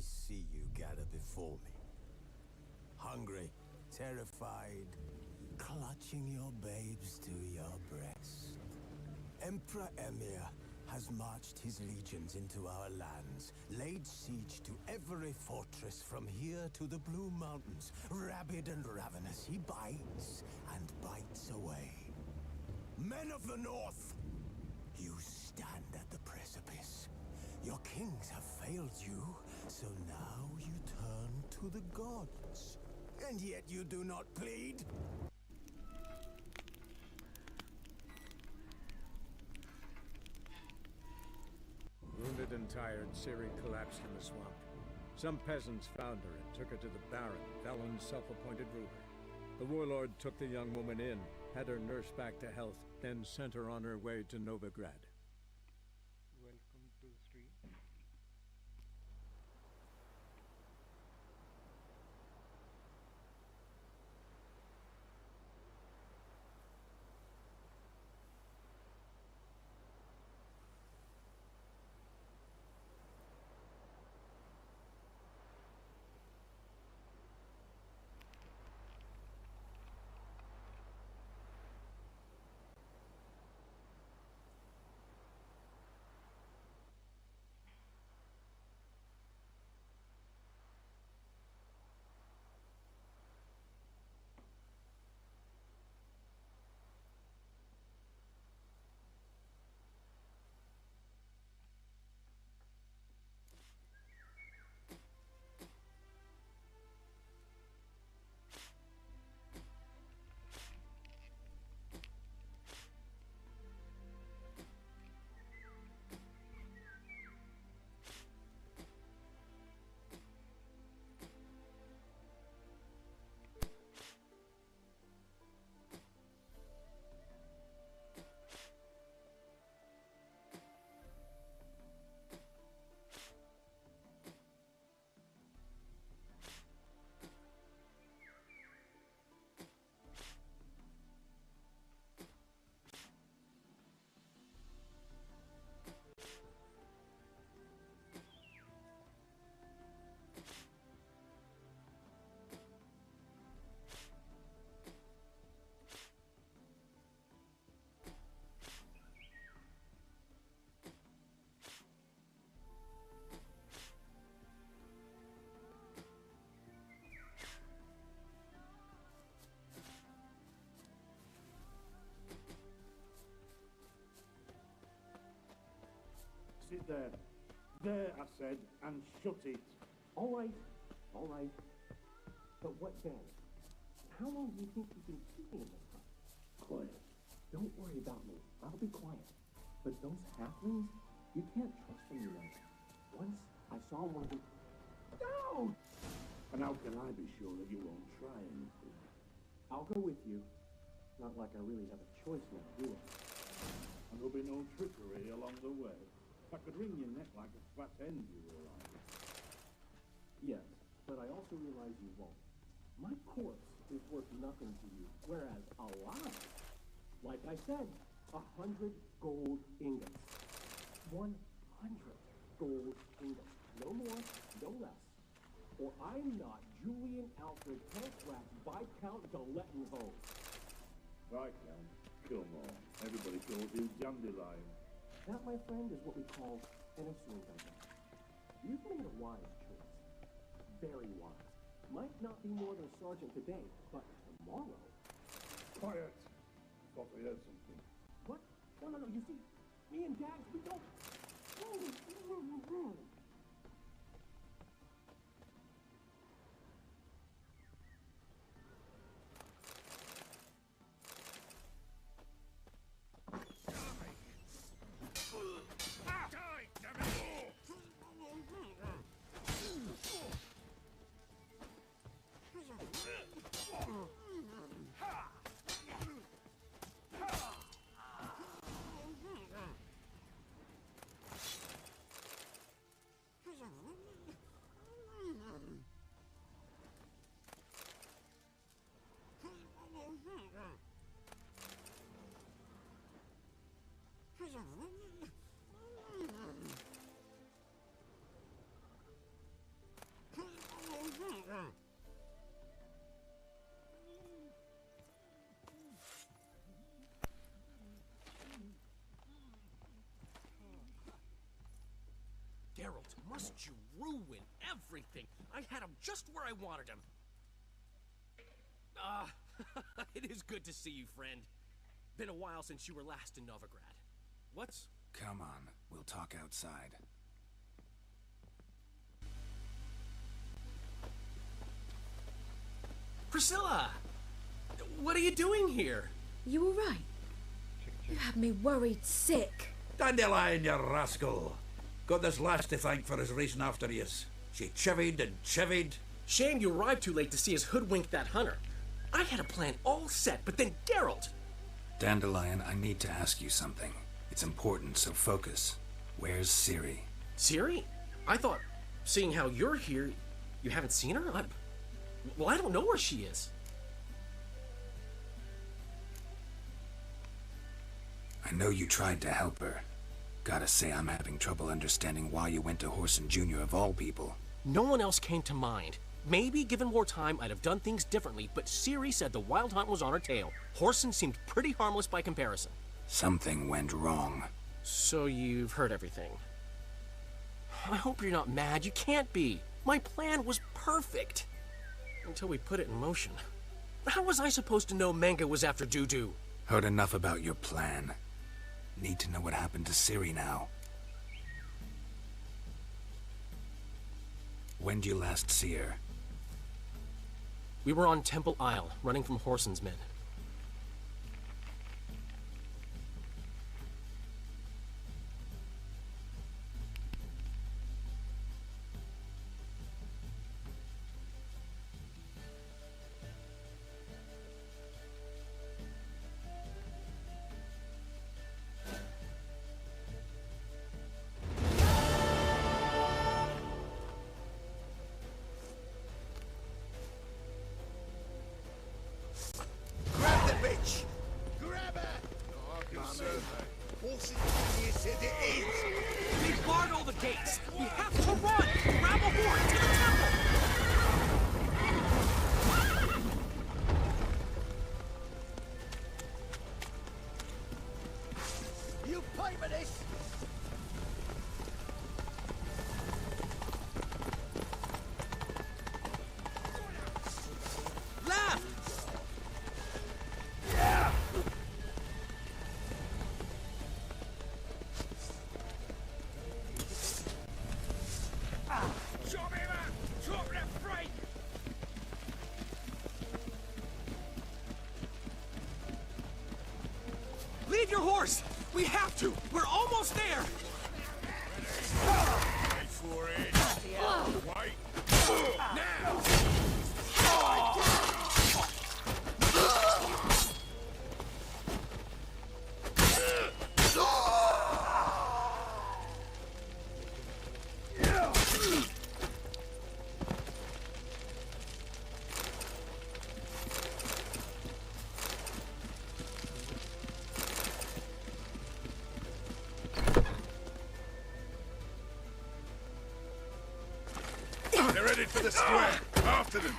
see you gather before me. Hungry, terrified, clutching your babes to your breast. Emperor Emir has marched his legions into our lands, laid siege to every fortress from here to the Blue Mountains. Rabid and ravenous, he bites and bites away. Men of the North, you stand at the precipice. Your kings have failed you, so now you turn to the gods. And yet you do not plead? Wounded and tired, Ciri collapsed in the swamp. Some peasants found her and took her to the Baron, Valen's self-appointed ruler. The warlord took the young woman in, had her nursed back to health, then sent her on her way to Novigrad. Welcome to the street. Sit there. There, I said, and shut it. All right, all right. But what then? How long do you think you've been keeping him this time? Quiet. Don't worry about me. I'll be quiet. But those halflings, you can't trust them, you know. Once I saw one of them. No! And how can I be sure that you won't try anything? I'll go with you. Not like I really have a choice now, do I? And there'll be no trickery along the way. I could wring your neck like a fat hen, you were like. Yes, but I also realize you won't. My corpse is worth nothing to you, whereas alive, like I said, 100 gold ingots. 100 gold ingots. No more, no less. Or I'm not Julian Alfred Telfrax Viscount de Lettenhove. Viscount? Come on. Everybody calls you Dandelion. That, my friend, is what we call an assumed identity. You've made a wise choice. Very wise. Might not be more than a sergeant today, but tomorrow... Quiet! I thought I heard something. What? No, you see, me and Dags, we don't... must you ruin everything? I had him just where I wanted him. It is good to see you, friend. Been a while since you were last in Novigrad. What's... Come on, we'll talk outside. Priscilla! What are you doing here? You alright? You had me worried sick. Dandelion, you rascal! Got this lass to thank for his racing after yous. She chivied and chivied. Shame you arrived too late to see us hoodwink that hunter. I had a plan all set, but then Geralt... Dandelion, I need to ask you something. It's important, so focus. Where's Ciri? Ciri? I thought, seeing how you're here, you haven't seen her? Well, I don't know where she is. I know you tried to help her. Gotta say, I'm having trouble understanding why you went to Whoreson Jr. of all people. No one else came to mind. Maybe, given more time, I'd have done things differently, but Ciri said the Wild Hunt was on her tail. Whoreson seemed pretty harmless by comparison. Something went wrong. So you've heard everything. I hope you're not mad. You can't be. My plan was perfect. Until we put it in motion. How was I supposed to know Manga was after Dudu? Heard enough about your plan. Need to know what happened to Ciri now. When did you last see her? We were on Temple Isle, running from Whoreson's men. We barred all the gates! We have to run! Grab a horn to the temple! You pay for this! Left! Leave your horse! We have to! We're almost there! Wait for it! Wait! Now! They're headed for the square. After them.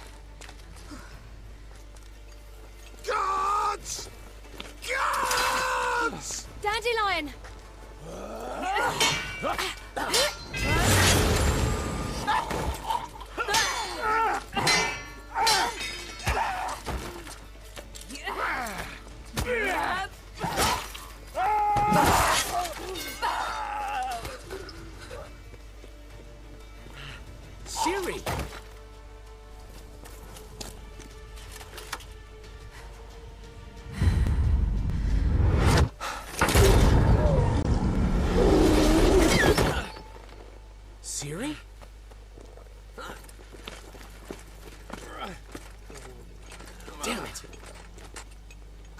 Guards! Guards! Dandelion! Ciri! Ciri? Damn it!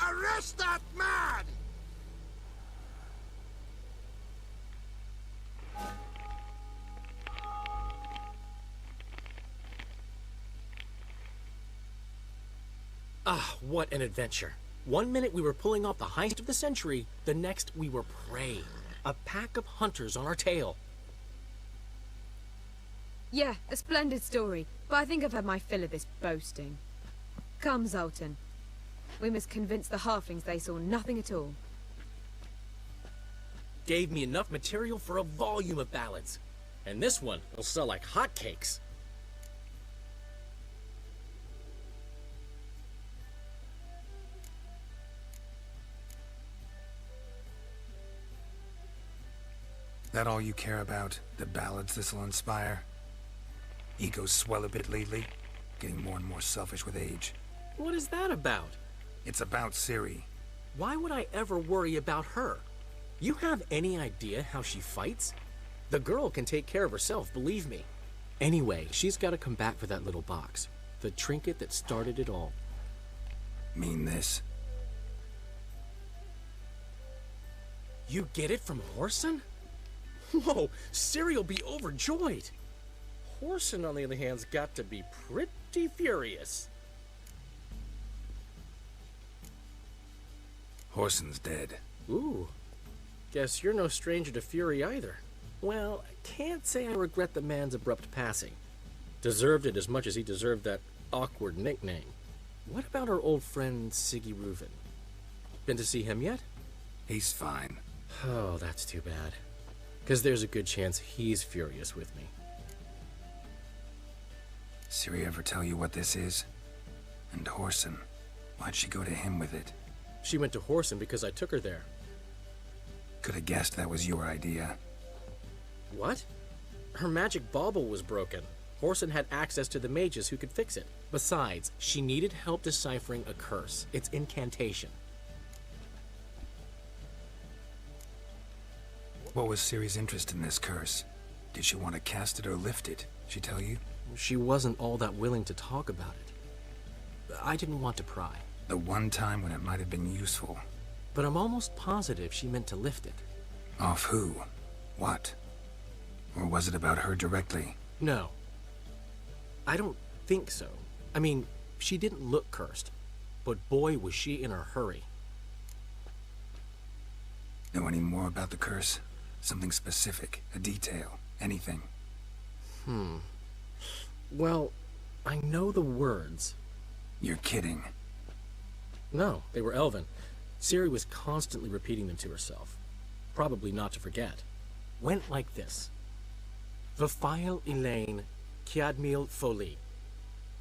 Arrest that man! Ah, what an adventure. One minute we were pulling off the heist of the century, the next we were prey. A pack of hunters on our tail. Yeah, a splendid story, but I think I've had my fill of this boasting. Come, Zoltan. We must convince the halflings they saw nothing at all. Gave me enough material for a volume of ballads. And this one will sell like hotcakes. That all you care about? The ballads this'll inspire? Egos swell a bit lately, getting more and more selfish with age. What is that about? It's about Ciri. Why would I ever worry about her? You have any idea how she fights? The girl can take care of herself, believe me. Anyway, she's got to come back for that little box. The trinket that started it all. Mean this? You get it from Whoreson? Whoa, Ciri will be overjoyed. Whoreson, on the other hand, has got to be pretty furious. Whoreson's dead. Ooh, guess you're no stranger to fury either. Well, I can't say I regret the man's abrupt passing. Deserved it as much as he deserved that awkward nickname. What about our old friend Siggy Reuven? Been to see him yet? He's fine. Oh, that's too bad. Because there's a good chance he's furious with me. Ciri ever tell you what this is? And Whoreson, why'd she go to him with it? She went to Whoreson because I took her there. Could have guessed that was your idea. What? Her magic bauble was broken. Whoreson had access to the mages who could fix it. Besides, she needed help deciphering a curse. Its incantation. What was Ciri's interest in this curse? Did she want to cast it or lift it? She tell you? She wasn't all that willing to talk about it. I didn't want to pry. The one time when it might have been useful. But I'm almost positive she meant to lift it. Off who? What? Or was it about her directly? No. I don't think so. I mean, she didn't look cursed. But boy, was she in a hurry. Know any more about the curse? Something specific, a detail, anything? Well, I know the words. You're kidding. No, they were Elven. Ciri was constantly repeating them to herself. Probably not to forget. Went like this. Vafile Elaine, Kiadmil Foli.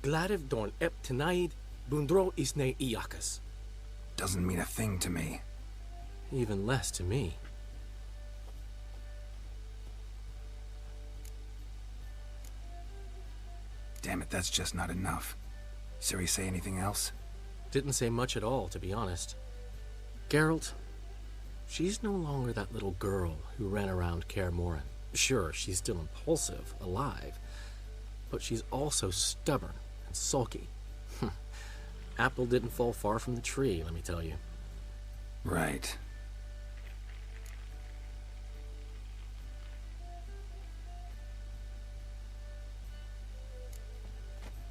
Gladiv Dorn Ep Tenaid, Bundro Isne Iakas. Doesn't mean a thing to me. Even less to me. Damn it, that's just not enough. Ciri say anything else? Didn't say much at all, to be honest. Geralt, she's no longer that little girl who ran around Kaer Morhen. Sure, she's still impulsive, alive, but she's also stubborn and sulky. Apple didn't fall far from the tree, let me tell you. Right.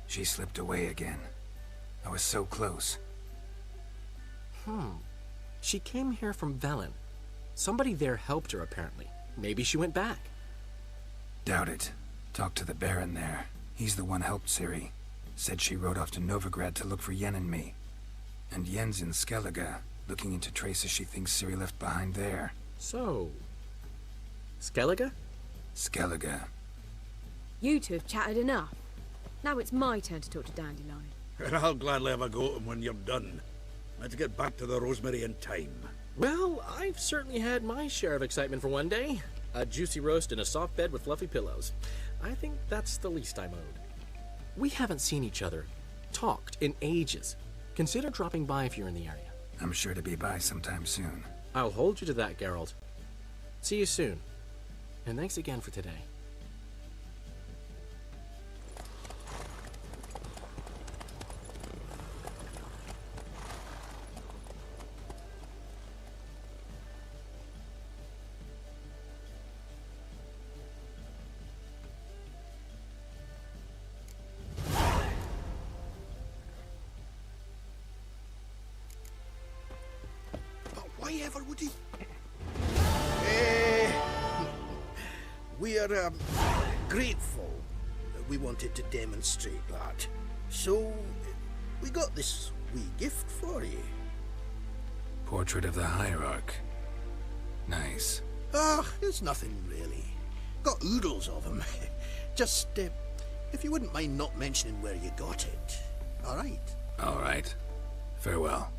She slipped away again. I was so close. She came here from Velen. Somebody there helped her, apparently. Maybe she went back. Doubt it. Talked to the Baron there. He's the one helped Ciri. Said she rode off to Novigrad to look for Yen and me. And Yen's in Skellige, looking into traces she thinks Ciri left behind there. So... Skellige? Skellige. You two have chatted enough. Now it's my turn to talk to Dandelion. And I'll gladly have a go at him when you're done. Let's get back to the Rosemary in time. Well, I've certainly had my share of excitement for one day. A juicy roast in a soft bed with fluffy pillows. I think that's the least I'm owed. We haven't seen each other, talked in ages. Consider dropping by if you're in the area. I'm sure to be by sometime soon. I'll hold you to that, Geralt. See you soon. And thanks again for today. Why ever would he? We're grateful that we wanted to demonstrate that. So, we got this wee gift for you. Portrait of the Hierarch. Nice. It's nothing really. Got oodles of them. Just, if you wouldn't mind not mentioning where you got it. All right? All right. Farewell.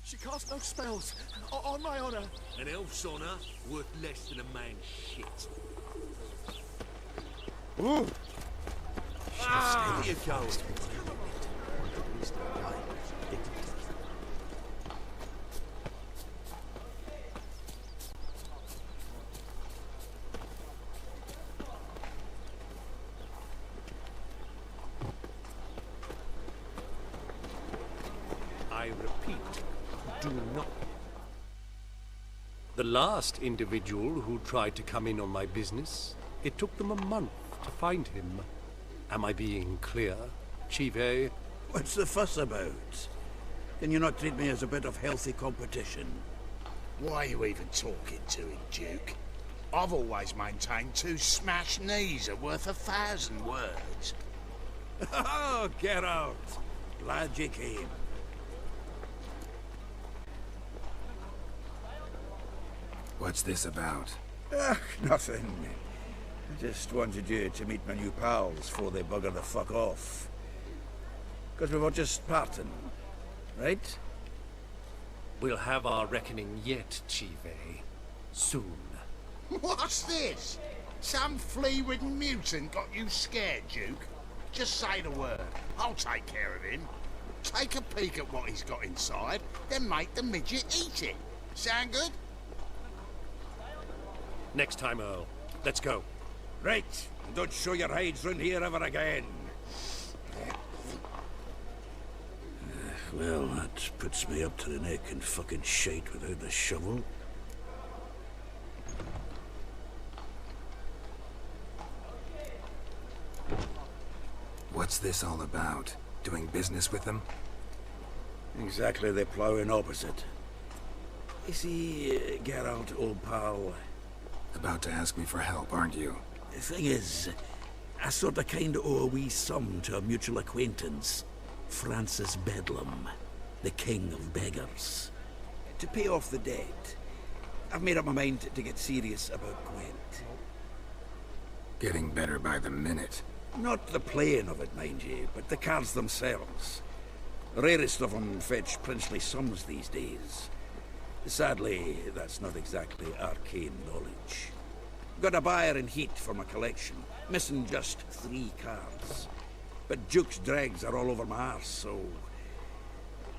She casts no spells, on my honor. An elf's honor worth less than a man's shit. Ooh. Here you go. I repeat, do not. The last individual who tried to come in on my business, it took them a month to find him. Am I being clear, Chive? What's the fuss about? Can you not treat me as a bit of healthy competition? Why are you even talking to him, Duke? I've always maintained 2 smashed knees are worth 1,000 words. Oh, Geralt. Glad you came. What's this about? Nothing. I just wanted you to meet my new pals before they bugger the fuck off. Because we were just parting, right? We'll have our reckoning yet, Chive. Soon. What's this? Some flea-ridden mutant got you scared, Duke? Just say the word. I'll take care of him. Take a peek at what he's got inside, then make the midget eat it. Sound good? Next time, Earl. Let's go. Right. Don't show your hides round here ever again. Well, that puts me up to the neck in fucking shite without the shovel. What's this all about? Doing business with them? Exactly the ploughing opposite. You see, Geralt, old pal... About to ask me for help, aren't you? The thing is, I sort of kinda owe a wee sum to a mutual acquaintance. Francis Bedlam, the king of beggars. To pay off the debt, I've made up my mind to get serious about Gwent. Getting better by the minute. Not the playing of it, mind you, but the cards themselves. The rarest of them fetch princely sums these days. Sadly, that's not exactly arcane knowledge. Got a buyer in heat for my collection, missing just 3 cards. But Duke's dregs are all over my arse, so...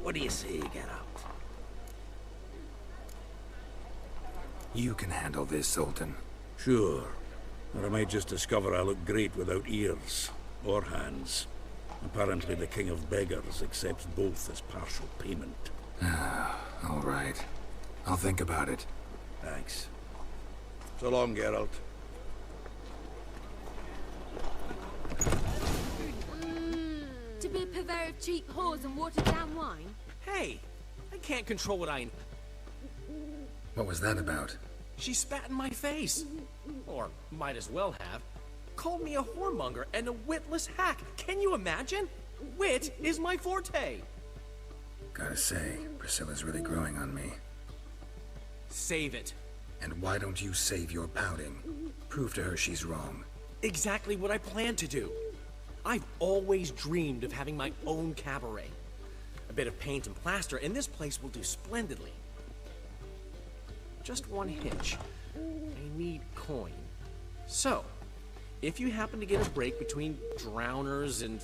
What do you say, Geralt? You can handle this, Sultan. Sure. Or I might just discover I look great without ears. Or hands. Apparently the king of beggars accepts both as partial payment. All right. I'll think about it. Thanks. So long, Geralt. To be a purveyor of cheap whores and watered-down wine? Hey! I can't control what I... What was that about? She spat in my face. Or might as well have. Called me a whoremonger and a witless hack. Can you imagine? Wit is my forte. Gotta say, Priscilla's really growing on me. Save it. And why don't you save your pouting? Prove to her she's wrong. Exactly what I plan to do. I've always dreamed of having my own cabaret. A bit of paint and plaster, and this place will do splendidly. Just one hitch. I need coin. So, if you happen to get a break between drowners and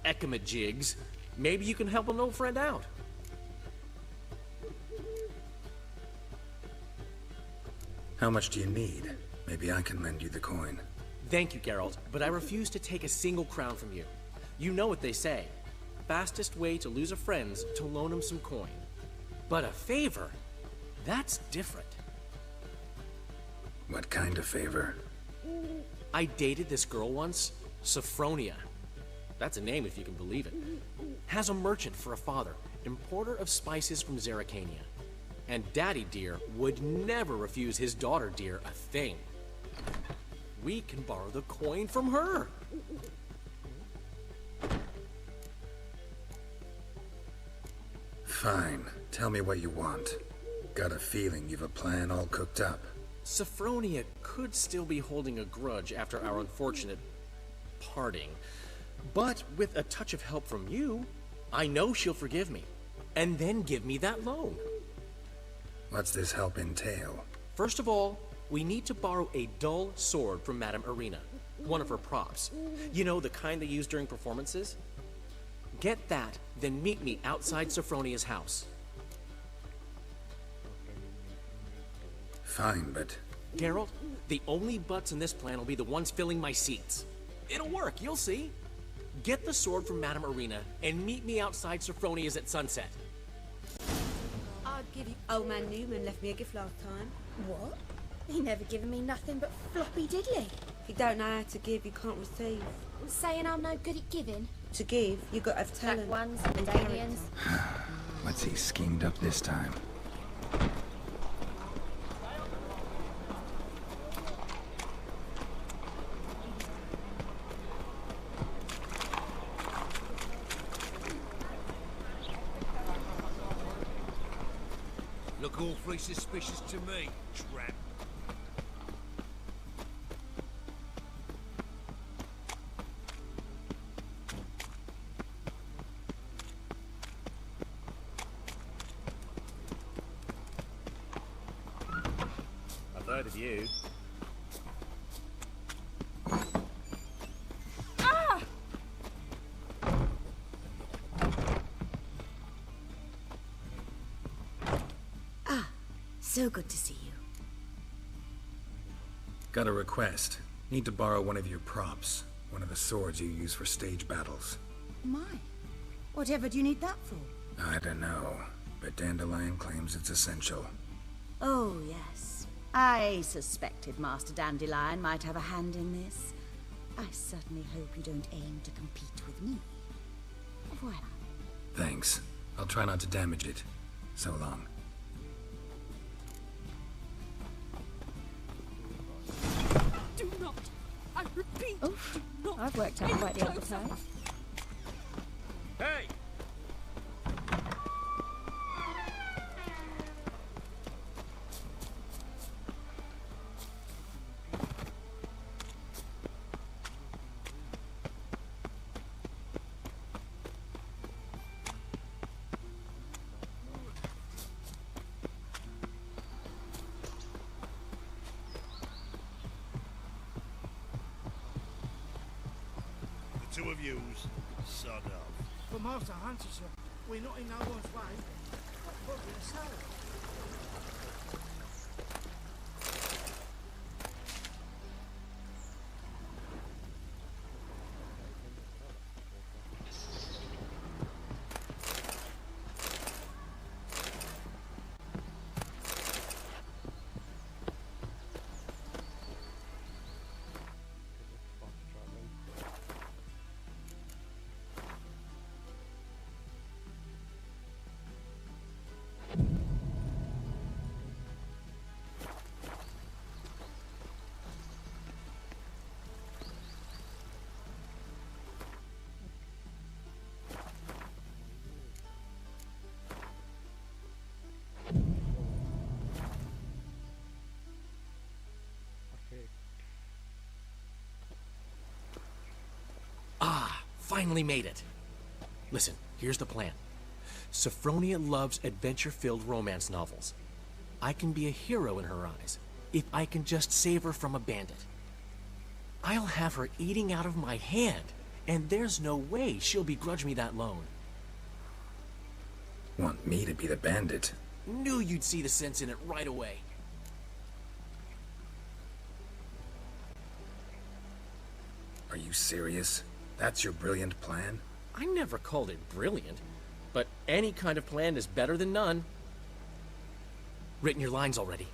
ekamajigs, maybe you can help an old friend out. How much do you need? Maybe I can lend you the coin. Thank you, Geralt, but I refuse to take a single crown from you. You know what they say. Fastest way to lose a friend's to loan him some coin. But a favor? That's different. What kind of favor? I dated this girl once, Sophronia. That's a name if you can believe it. Has a merchant for a father, importer of spices from Zerrikania. And Daddy Dear would never refuse his daughter Dear a thing. We can borrow the coin from her. Fine. Tell me what you want. Got a feeling you've a plan all cooked up. Sophronia could still be holding a grudge after our unfortunate parting. But with a touch of help from you, I know she'll forgive me. And then give me that loan. What's this help entail? First of all, we need to borrow a dull sword from Madame Irina, one of her props. You know, the kind they use during performances? Get that, then meet me outside Sophronia's house. Fine, but... Geralt, the only butts in this plan will be the ones filling my seats. It'll work, you'll see. Get the sword from Madame Irina and meet me outside Sophronia's at sunset. I'd give you... Old man Newman left me a gift last time. What? He never given me nothing but floppy diddly. If you don't know how to give, you can't receive. Saying I'm no good at giving? To give, you got to have talent. Black ones, and aliens. What's he schemed up this time? Look awfully suspicious to me, tramp. I've heard of you. So good to see you. Got a request. Need to borrow one of your props. One of the swords you use for stage battles. My. Whatever do you need that for? I don't know, but Dandelion claims it's essential. Oh, yes. I suspected Master Dandelion might have a hand in this. I certainly hope you don't aim to compete with me. Voilà. Thanks. I'll try not to damage it. So long. Do not. I repeat. Oh, I've worked out quite the appetite. Hey! The two of yous, sod off. But Master Hunter, sir, we're not in no one's way. What will you say? finally made it. Listen, here's the plan. Sophronia loves adventure-filled romance novels. I can be a hero in her eyes if I can just save her from a bandit. I'll have her eating out of my hand, and there's no way she'll begrudge me that loan. Want me to be the bandit? Knew you'd see the sense in it right away. Are you serious? That's your brilliant plan? I never called it brilliant, but any kind of plan is better than none. Written your lines already.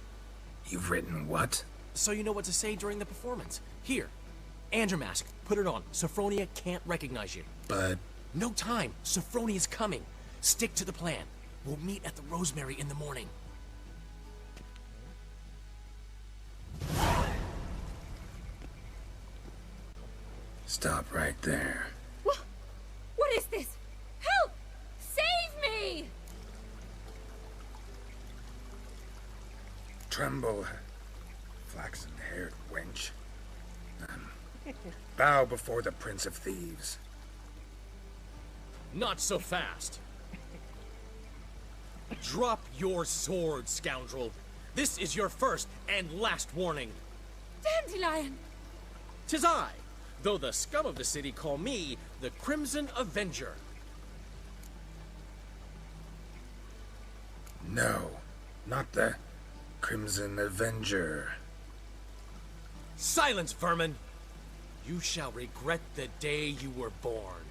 You've written what? So you know what to say during the performance. Here, and your mask. Put it on. Sophronia can't recognize you. But... No time. Sophronia's coming. Stick to the plan. We'll meet at the Rosemary in the morning. Stop right there. What is this? Help! Save me! Tremble, flaxen-haired wench. Bow before the Prince of Thieves. Not so fast. Drop your sword, scoundrel. This is your first and last warning. Dandelion! 'Tis I, though the scum of the city call me the Crimson Avenger. No, not the Crimson Avenger. Silence, vermin! You shall regret the day you were born.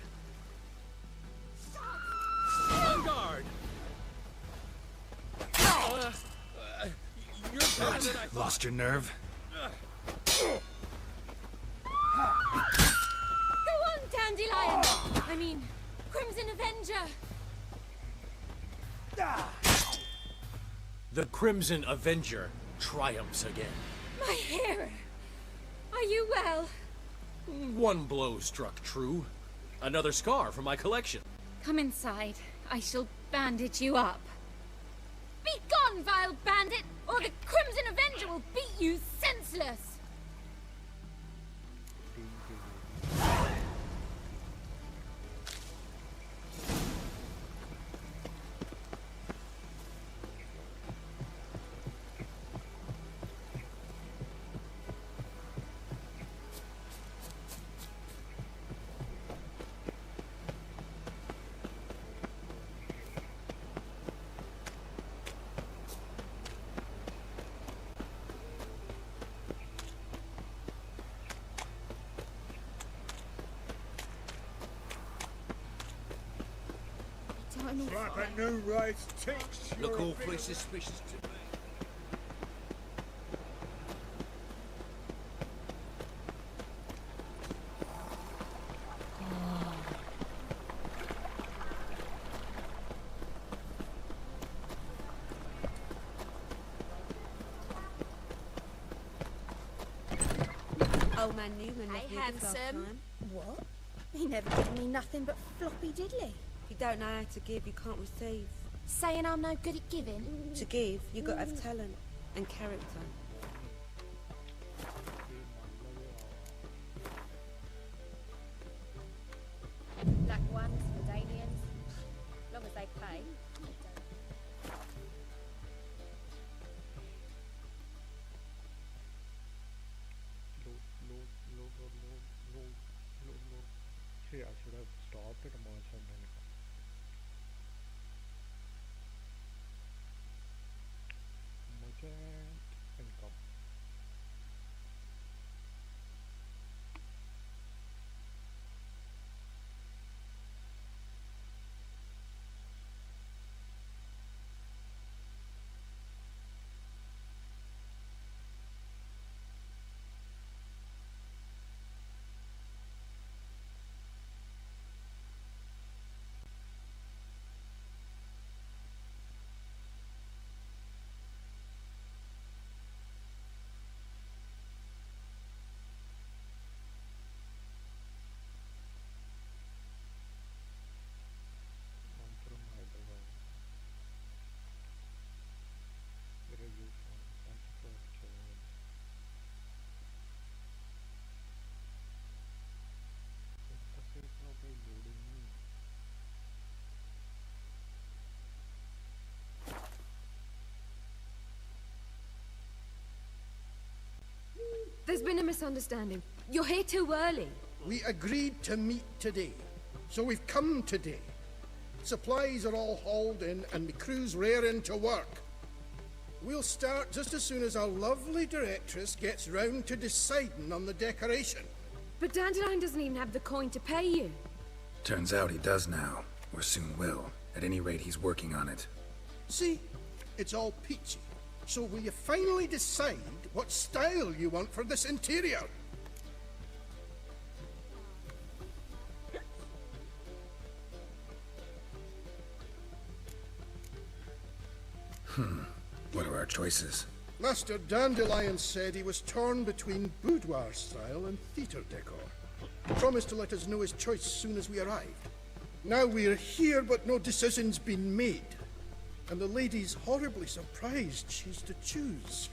On guard! You're better than I thought. Lost your nerve? Go on, Dandelion! I mean, Crimson Avenger! The Crimson Avenger triumphs again. My hero! Are you well? One blow struck true. Another scar from my collection. Come inside. I shall bandage you up. Be gone, vile bandit, or the Crimson Avenger will beat you senseless! Like a new race ticks. Look awfully suspicious to me. Old man Newman left me a gift last time. What? He never gave me nothing but floppy diddly. If you don't know how to give, you can't receive. Saying I'm no good at giving? To give, you got to have talent and character. Black ones, medallions, long as they pay. See, I should have stopped at a merchant income. There's been a misunderstanding. You're here too early. We agreed to meet today, so we've come today. Supplies are all hauled in and the crew's raring to work. We'll start just as soon as our lovely directress gets round to deciding on the decoration. But Dandelion doesn't even have the coin to pay you. Turns out he does now, or soon will. At any rate, he's working on it. See? It's all peachy. So will you finally decide what style you want for this interior? What are our choices? Master Dandelion said he was torn between boudoir style and theatre decor. He promised to let us know his choice soon as we arrived. Now we're here, but no decision's been made. And the lady's horribly surprised she's to choose.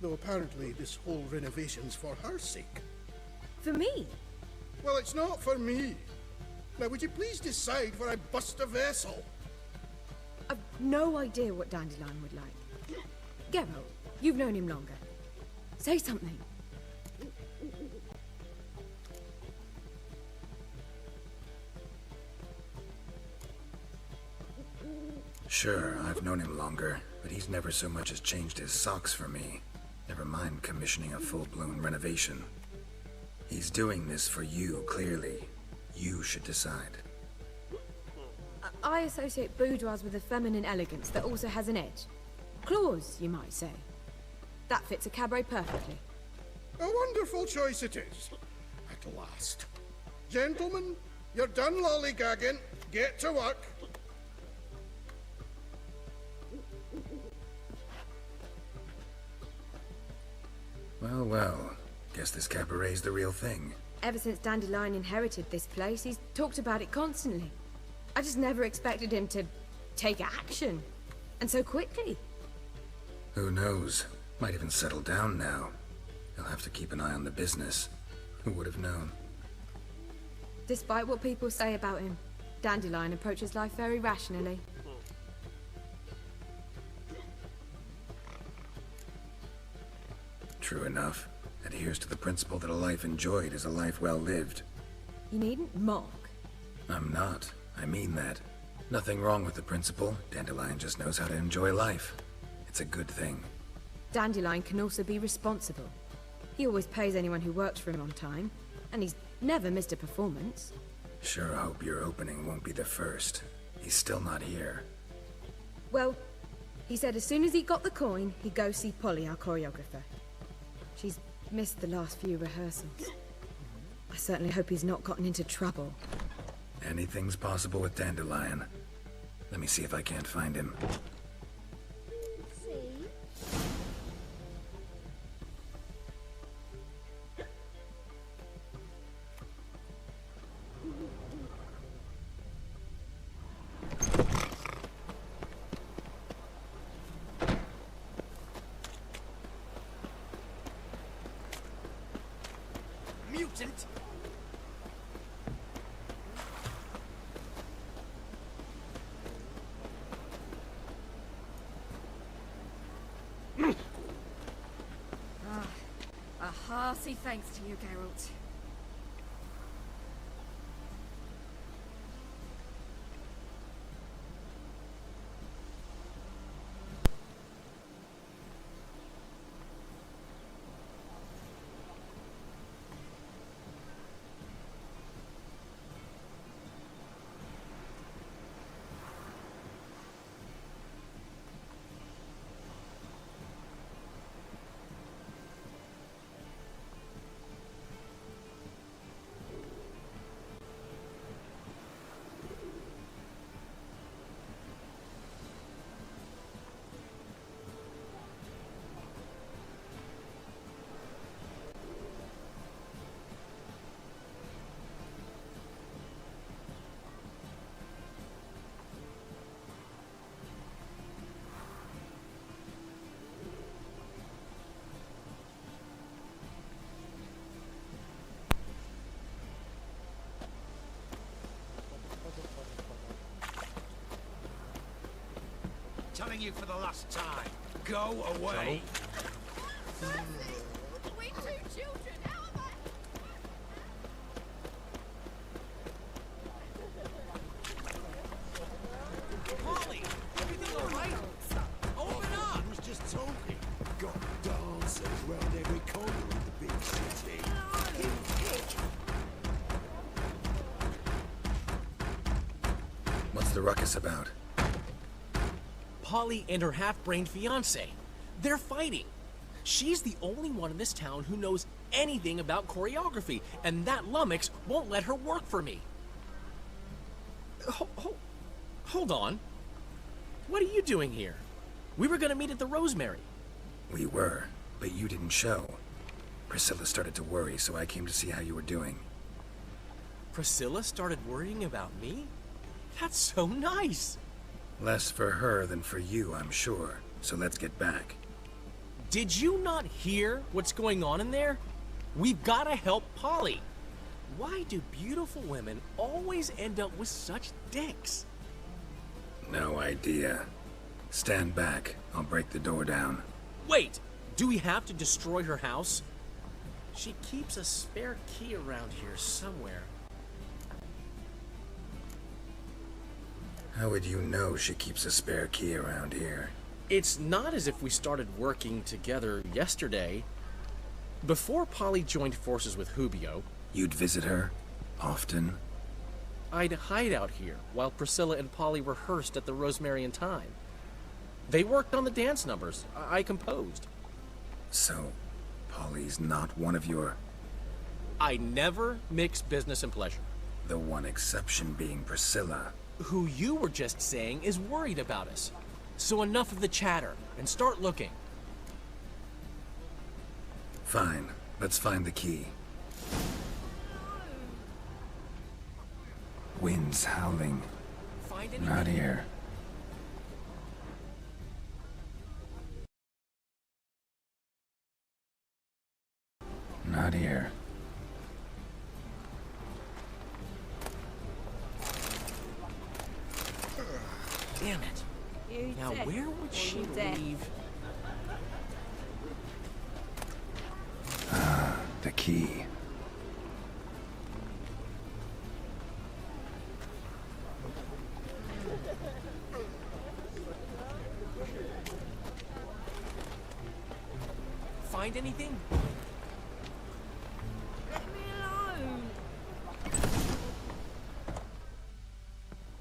Though apparently this whole renovation's for her sake. For me? Well, it's not for me. Now, would you please decide before I bust a vessel? I've no idea what Dandelion would like. Geralt, you've known him longer. Say something. Sure, I've known him longer, but he's never so much as changed his socks for me. Never mind commissioning a full-blown renovation. He's doing this for you, clearly. You should decide. I associate boudoirs with a feminine elegance that also has an edge. Claws, you might say. That fits a cabaret perfectly. A wonderful choice it is. At last. Gentlemen, you're done lollygagging. Get to work. Well, well. Guess this cabaret's the real thing. Ever since Dandelion inherited this place, he's talked about it constantly. I just never expected him to take action. And so quickly. Who knows? Might even settle down now. He'll have to keep an eye on the business. Who would have known? Despite what people say about him, Dandelion approaches life very rationally. True enough. Adheres to the principle that a life enjoyed is a life well lived. You needn't mock. I'm not. I mean that. Nothing wrong with the principle. Dandelion just knows how to enjoy life. It's a good thing. Dandelion can also be responsible. He always pays anyone who works for him on time, and he's never missed a performance. Sure hope your opening won't be the first. He's still not here. Well, he said as soon as he got the coin, he'd go see Polly, our choreographer. She's missed the last few rehearsals. I certainly hope he's not gotten into trouble. Anything's possible with Dandelion. Let me see if I can't find him. Mutant! A hearty thanks to you, Geralt. Telling you for the last time, go away. We two children the ruckus about? Polly and her half-brained fiancé. They're fighting. She's the only one in this town who knows anything about choreography, and that lummox won't let her work for me. Hold on. What are you doing here? We were gonna meet at the Rosemary. We were, but you didn't show. Priscilla started to worry, so I came to see how you were doing. Priscilla started worrying about me? That's so nice. Less for her than for you, I'm sure. So let's get back. Did you not hear what's going on in there? We've gotta help Polly. Why do beautiful women always end up with such dicks? No idea. Stand back. I'll break the door down. Wait! Do we have to destroy her house? She keeps a spare key around here somewhere. How would you know she keeps a spare key around here? It's not as if we started working together yesterday. Before Polly joined forces with Hubio... You'd visit her? Often? I'd hide out here while Priscilla and Polly rehearsed at the Rosemary in Time. They worked on the dance numbers. I composed. So, Polly's not one of your... I never mix business and pleasure. The one exception being Priscilla. Who you were just saying is worried about us. So enough of the chatter, and start looking. Fine. Let's find the key. Wind's howling. Not here. Not here. Damn it. Now where would she leave? Ah, the key. Find anything? Let me alone.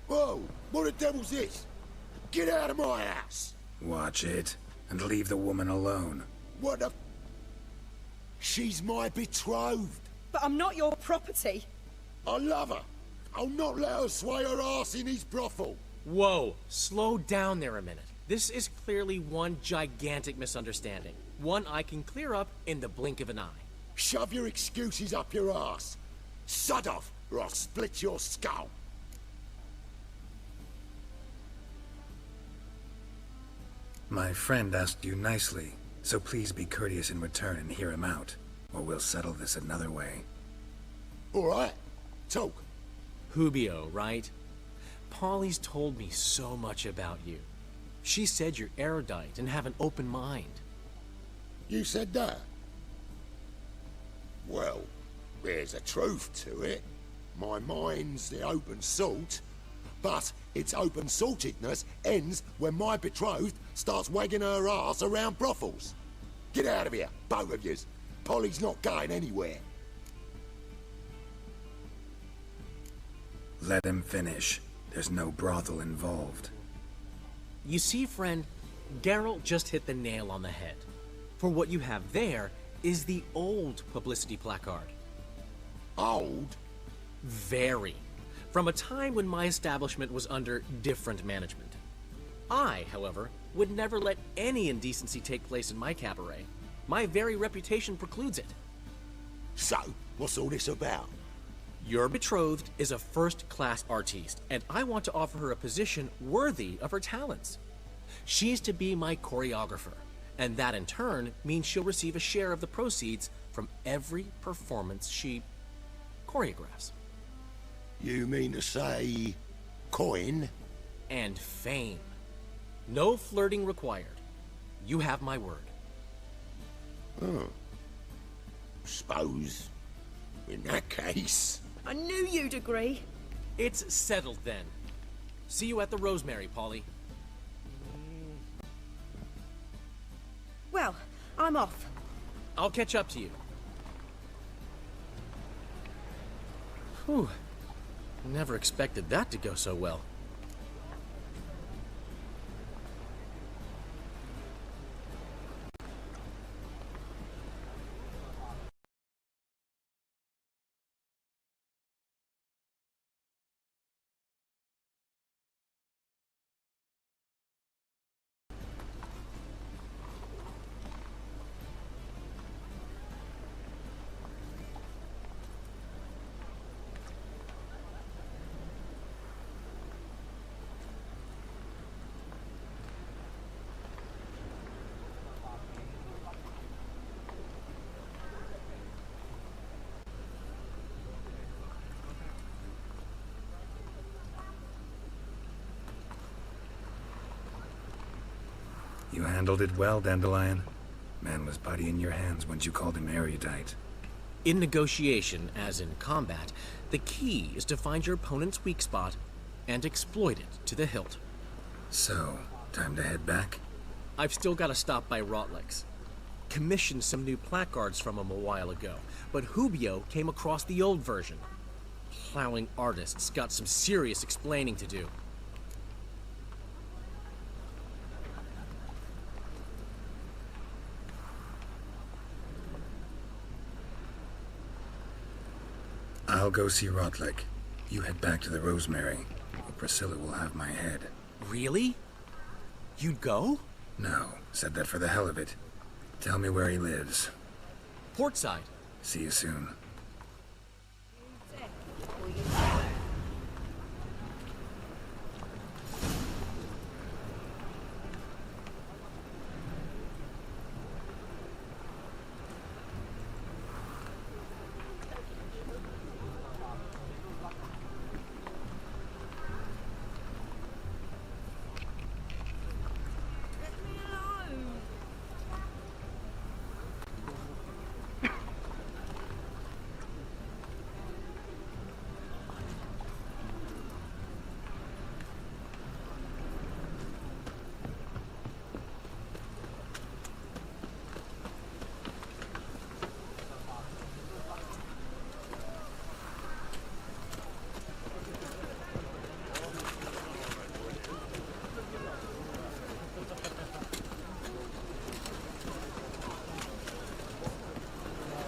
Whoa! What the devil's this? Get out of my house! Watch it, and leave the woman alone. What the... She's my betrothed. But I'm not your property. I love her. I'll not let her sway her ass in his brothel. Whoa, slow down there a minute. This is clearly one gigantic misunderstanding. One I can clear up in the blink of an eye. Shove your excuses up your ass. Sod off, or I'll split your skull. My friend asked you nicely, so please be courteous in return and hear him out, or we'll settle this another way. All right, talk. Hubio, right? Polly's told me so much about you. She said you're erudite and have an open mind. You said that? Well, there's a truth to it. My mind's the open salt, but its open saltedness ends when my betrothed starts wagging her ass around brothels. Get out of here, both of yous. Polly's not going anywhere. Let him finish. There's no brothel involved. You see, friend, Geralt just hit the nail on the head. For what you have there is the old publicity placard. Old? Very. From a time when my establishment was under different management. I, however, would never let any indecency take place in my cabaret. My very reputation precludes it. So, what's all this about? Your betrothed is a first-class artiste, and I want to offer her a position worthy of her talents. She's to be my choreographer, and that in turn means she'll receive a share of the proceeds from every performance she choreographs. You mean to say... coin? And fame. No flirting required. You have my word. Oh. Suppose... in that case... I knew you'd agree. It's settled then. See you at the Rosemary, Polly. Well, I'm off. I'll catch up to you. Whew. Never expected that to go so well. You handled it well, Dandelion. Man was body in your hands once you called him erudite. In negotiation, as in combat, the key is to find your opponent's weak spot and exploit it to the hilt. So, time to head back? I've still got to stop by Rotlick's. Commissioned some new placards from him a while ago, but Hubio came across the old version. Plowing artists got some serious explaining to do. I'll go see Rotlick. You head back to the Rosemary, or Priscilla will have my head. Really? You'd go? No, said that for the hell of it. Tell me where he lives. Portside. See you soon.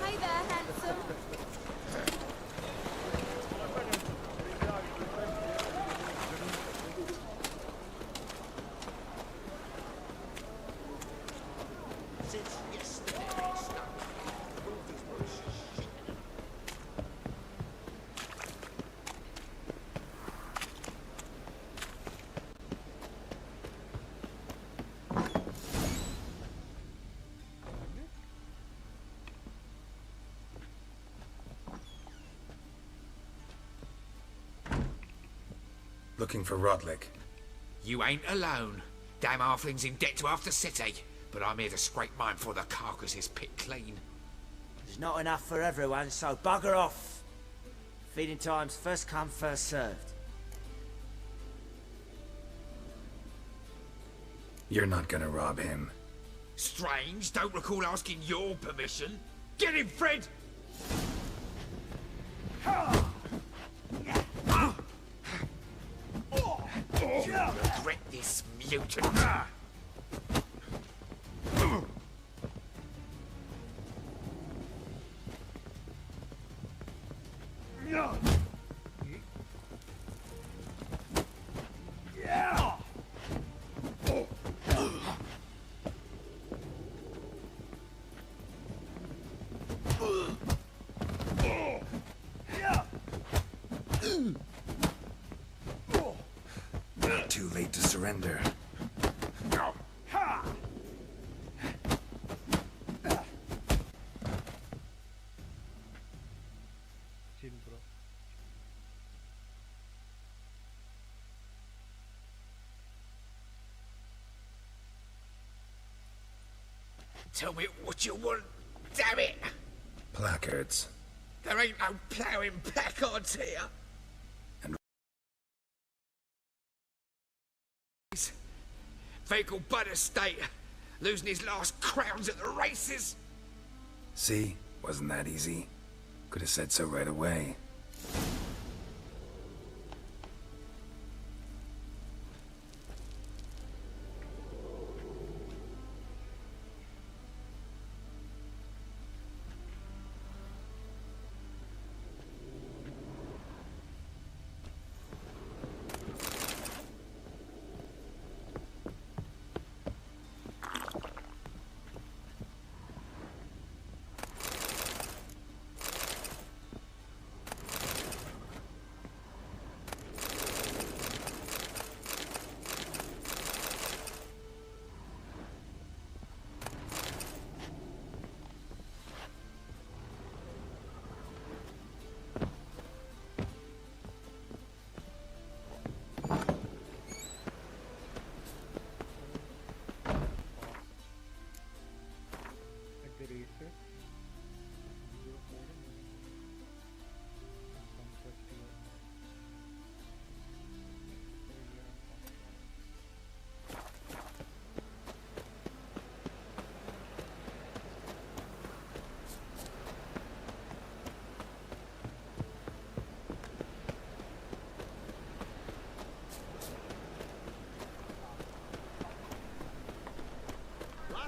Hey there, handsome. Since yesterday, Looking for Rotlick. You ain't alone. Damn halfling's in debt to half the city. But I'm here to scrape mine before the carcass is picked clean. There's not enough for everyone, so bugger off. Feeding time's first come, first served. You're not gonna rob him. Strange, don't recall asking your permission. Get him, Fred! You'll regret this, mutant. Too late to surrender. Chill, bro. Tell me what you want, damn it! Placards. There ain't no ploughing placards here. Vehicle Bud estate, losing his last crowns at the races. See? Wasn't that easy? Could have said so right away.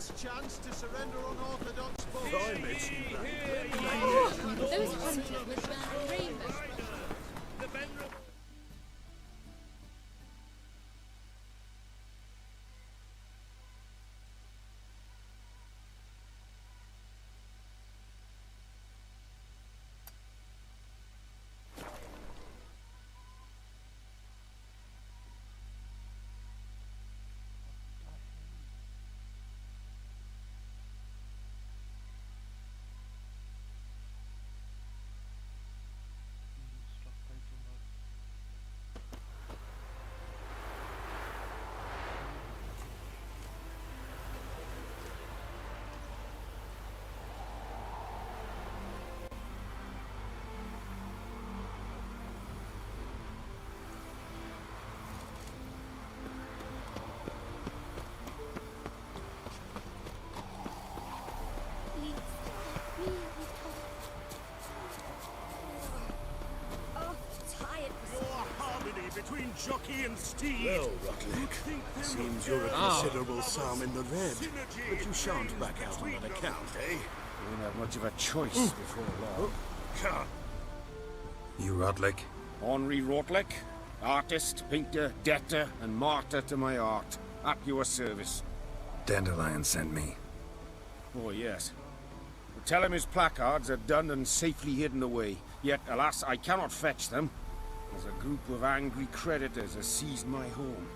last chance to surrender unorthodox books. Those hunters with the rainbow. Between jockey and steed. Well, Rutlick, seems you're a considerable psalm in the red, but you shan't back out on that account, eh? Won't have much of a choice before long. Come. You Rutlick? Henri Rotlick, artist, painter, debtor, and martyr to my art. At your service. Dandelion sent me. Oh, yes. Tell him his placards are done and safely hidden away. Yet, alas, I cannot fetch them, as a group of angry creditors has seized my home.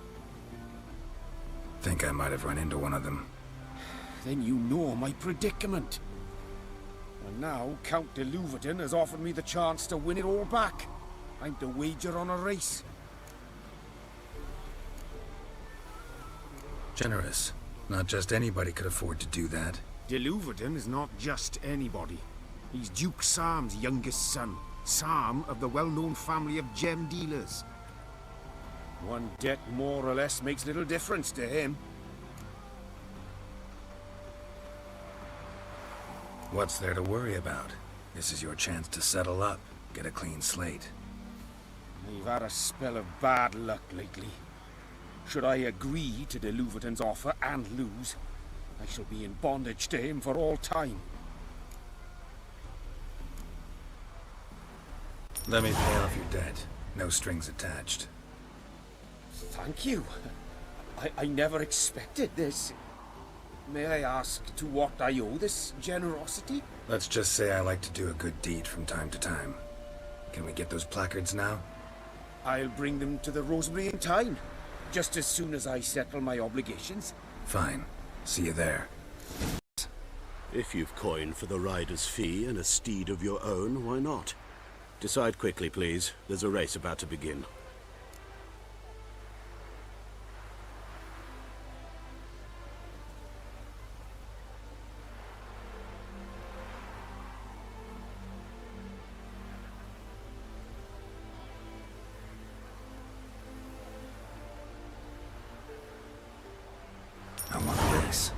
Think I might have run into one of them. Then you know my predicament. And now Count de Louverton has offered me the chance to win it all back. I'm to wager on a race. Generous. Not just anybody could afford to do that. De Louverton is not just anybody. He's Duke Sam's youngest son. Sam of the well-known family of gem dealers. One debt more or less makes little difference to him. What's there to worry about? This is your chance to settle up, get a clean slate. I've had a spell of bad luck lately. Should I agree to de Louverton's offer and lose, I shall be in bondage to him for all time. Let me pay off your debt. No strings attached. Thank you. I never expected this. May I ask to what I owe this generosity? Let's just say I like to do a good deed from time to time. Can we get those placards now? I'll bring them to the Rosemary in time, just as soon as I settle my obligations. Fine. See you there. If you've coin for the rider's fee and a steed of your own, why not? Decide quickly, please. There's a race about to begin. I want a race.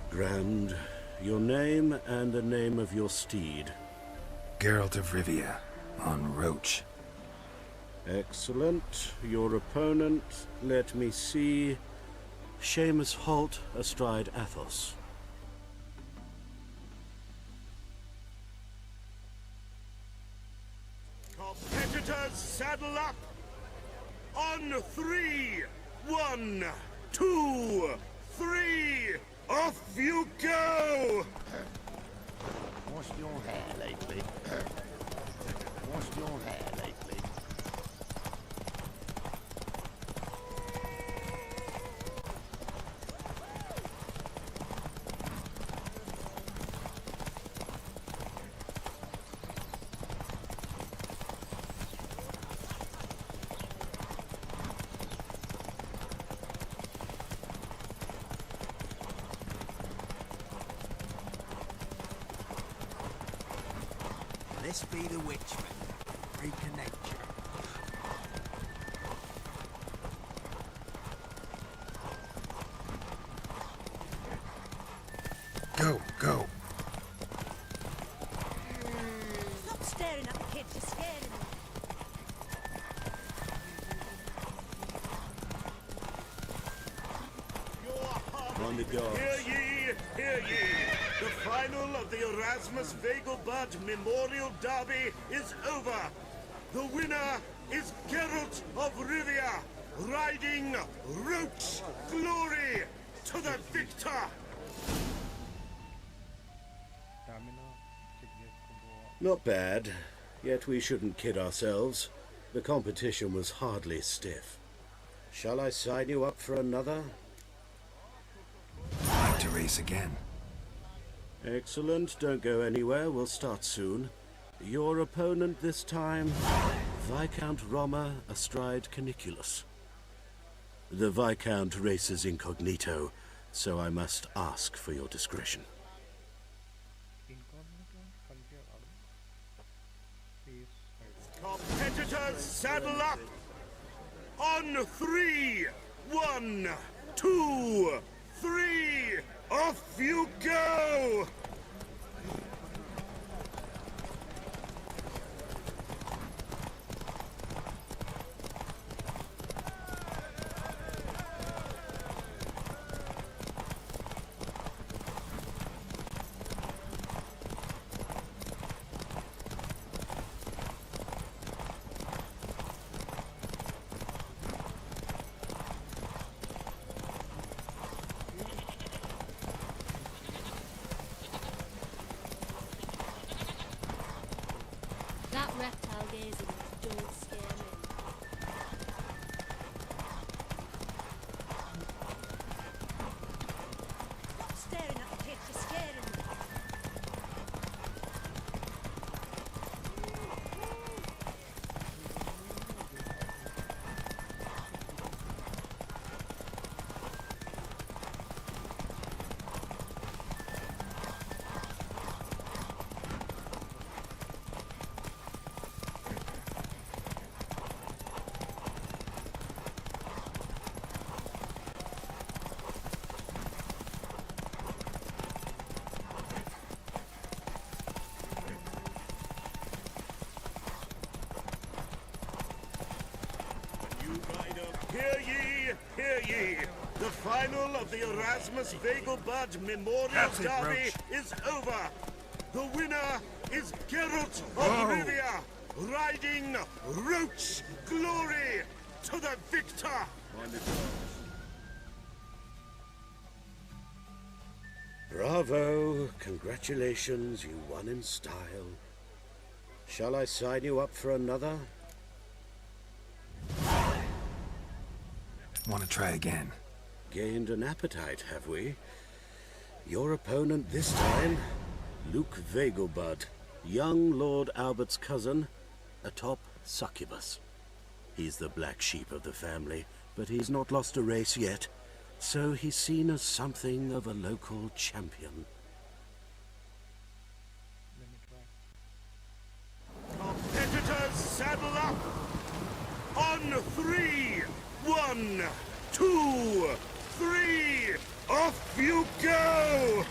Grand. Your name and the name of your steed. Geralt of Rivia, on Roach. Excellent. Your opponent, let me see. Seamus Holt astride Athos. Competitors, saddle up! On 3! 1, 2, 3! Off you go! What's your hair lately? What's your hair lately? This be the Witchman. Reconnect you. Go, go. Stop staring at the kids, you're scaring them. On the dogs. Hear ye! hear ye! The final of the Erasmus Vegelbud Memorial Derby is over! The winner is Geralt of Rivia, riding Roach Glory to the victor! Not bad, yet we shouldn't kid ourselves. The competition was hardly stiff. Shall I sign you up for another? I'd like to race again. Excellent, don't go anywhere, we'll start soon. Your opponent this time, Viscount Roma astride Caniculus. The Viscount races incognito, so I must ask for your discretion. Competitors, saddle up! On 3! 1, 2, 3! Off you go! That reptile gazing, don't scare me. Stop staring at the kid, you're scaring me. Hear ye! The final of the Erasmus Vegelbud Memorial Derby is over! The winner is Geralt of Rivia, riding Roach Glory to the victor! Bravo! Congratulations, you won in style. Shall I sign you up for another? Want to try again? Gained an appetite, have we? Your opponent this time, Luke Vegelbud, young Lord Albert's cousin, atop Succubus. He's the black sheep of the family, but he's not lost a race yet, so he's seen as something of a local champion. Competitors, saddle up! On 3! 1, 2, 3! Off you go!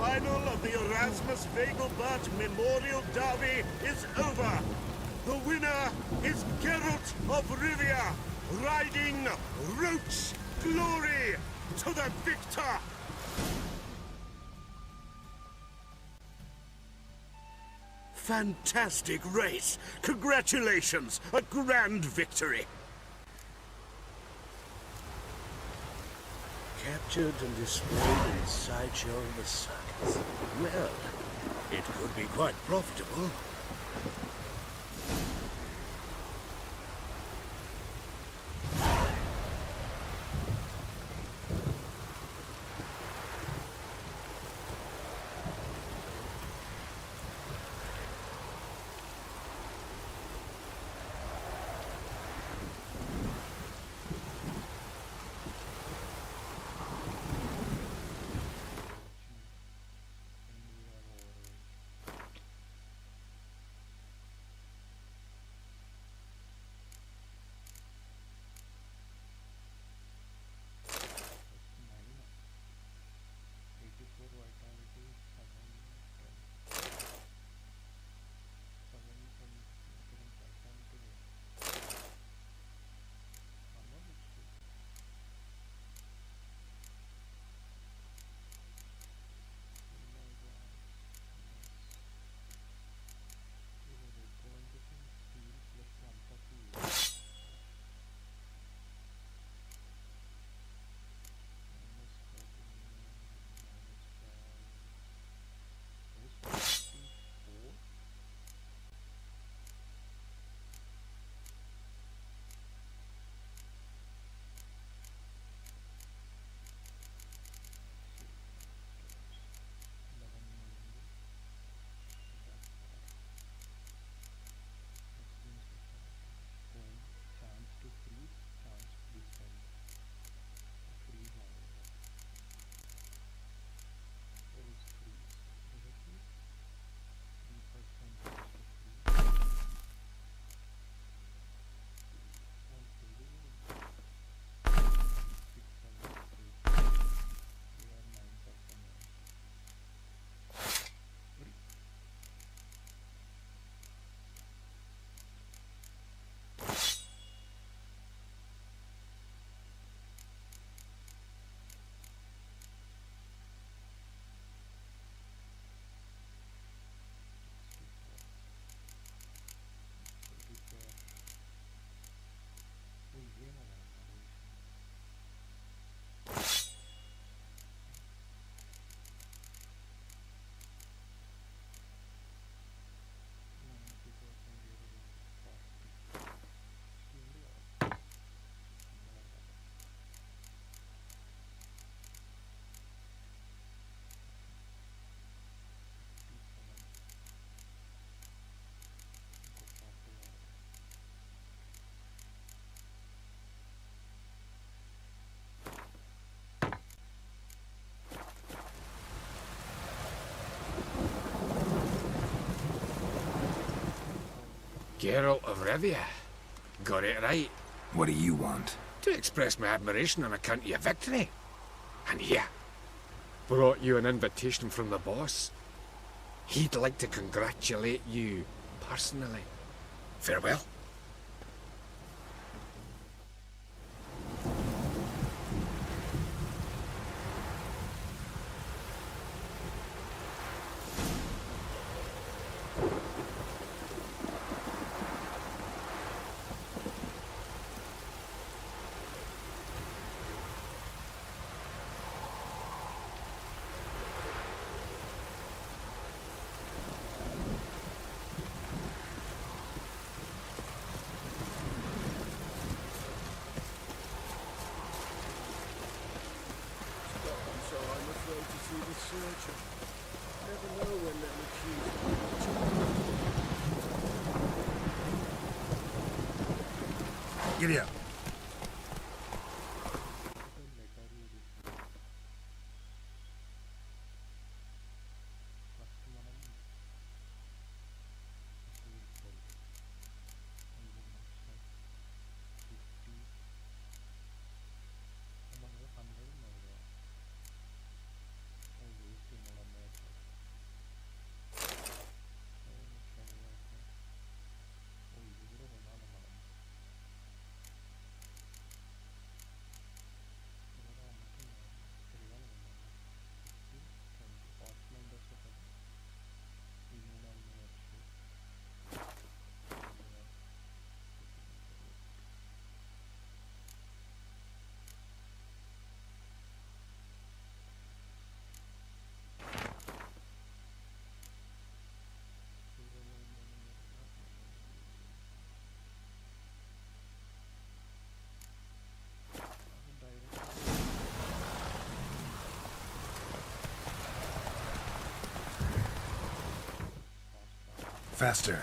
final of the Erasmus Vegelbud Memorial Derby is over. The winner is Geralt of Rivia, riding Roach Glory to the victor! Fantastic race! Congratulations! A grand victory! Captured and displayed in the sideshow of the circus. Well, it could be quite profitable. Geralt of Rivia. Got it right. What do you want? To express my admiration on account of your victory. And here, brought you an invitation from the boss. He'd like to congratulate you personally. Farewell. Giddy up. Faster.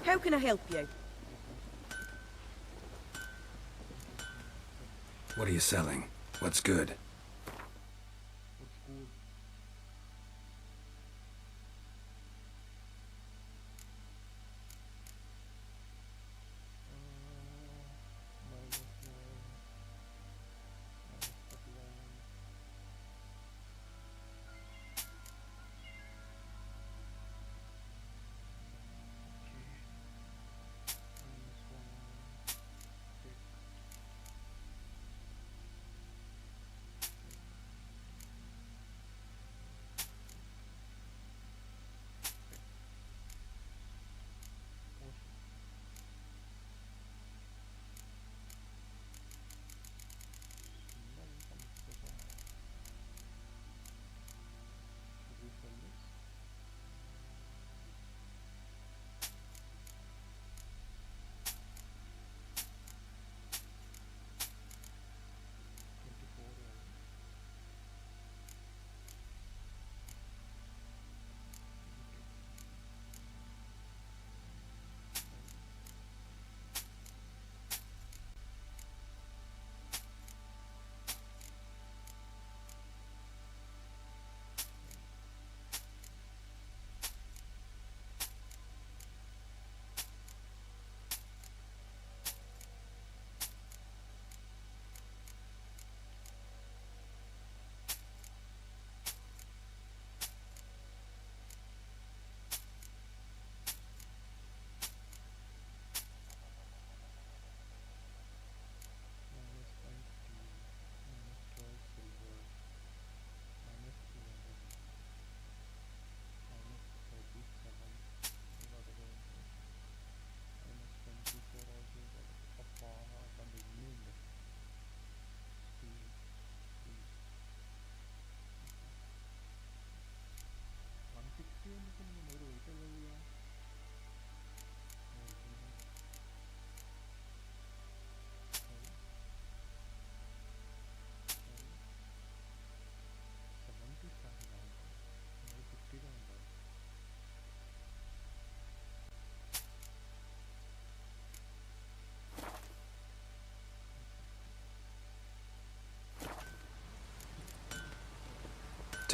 How can I help you? What are you selling? What's good?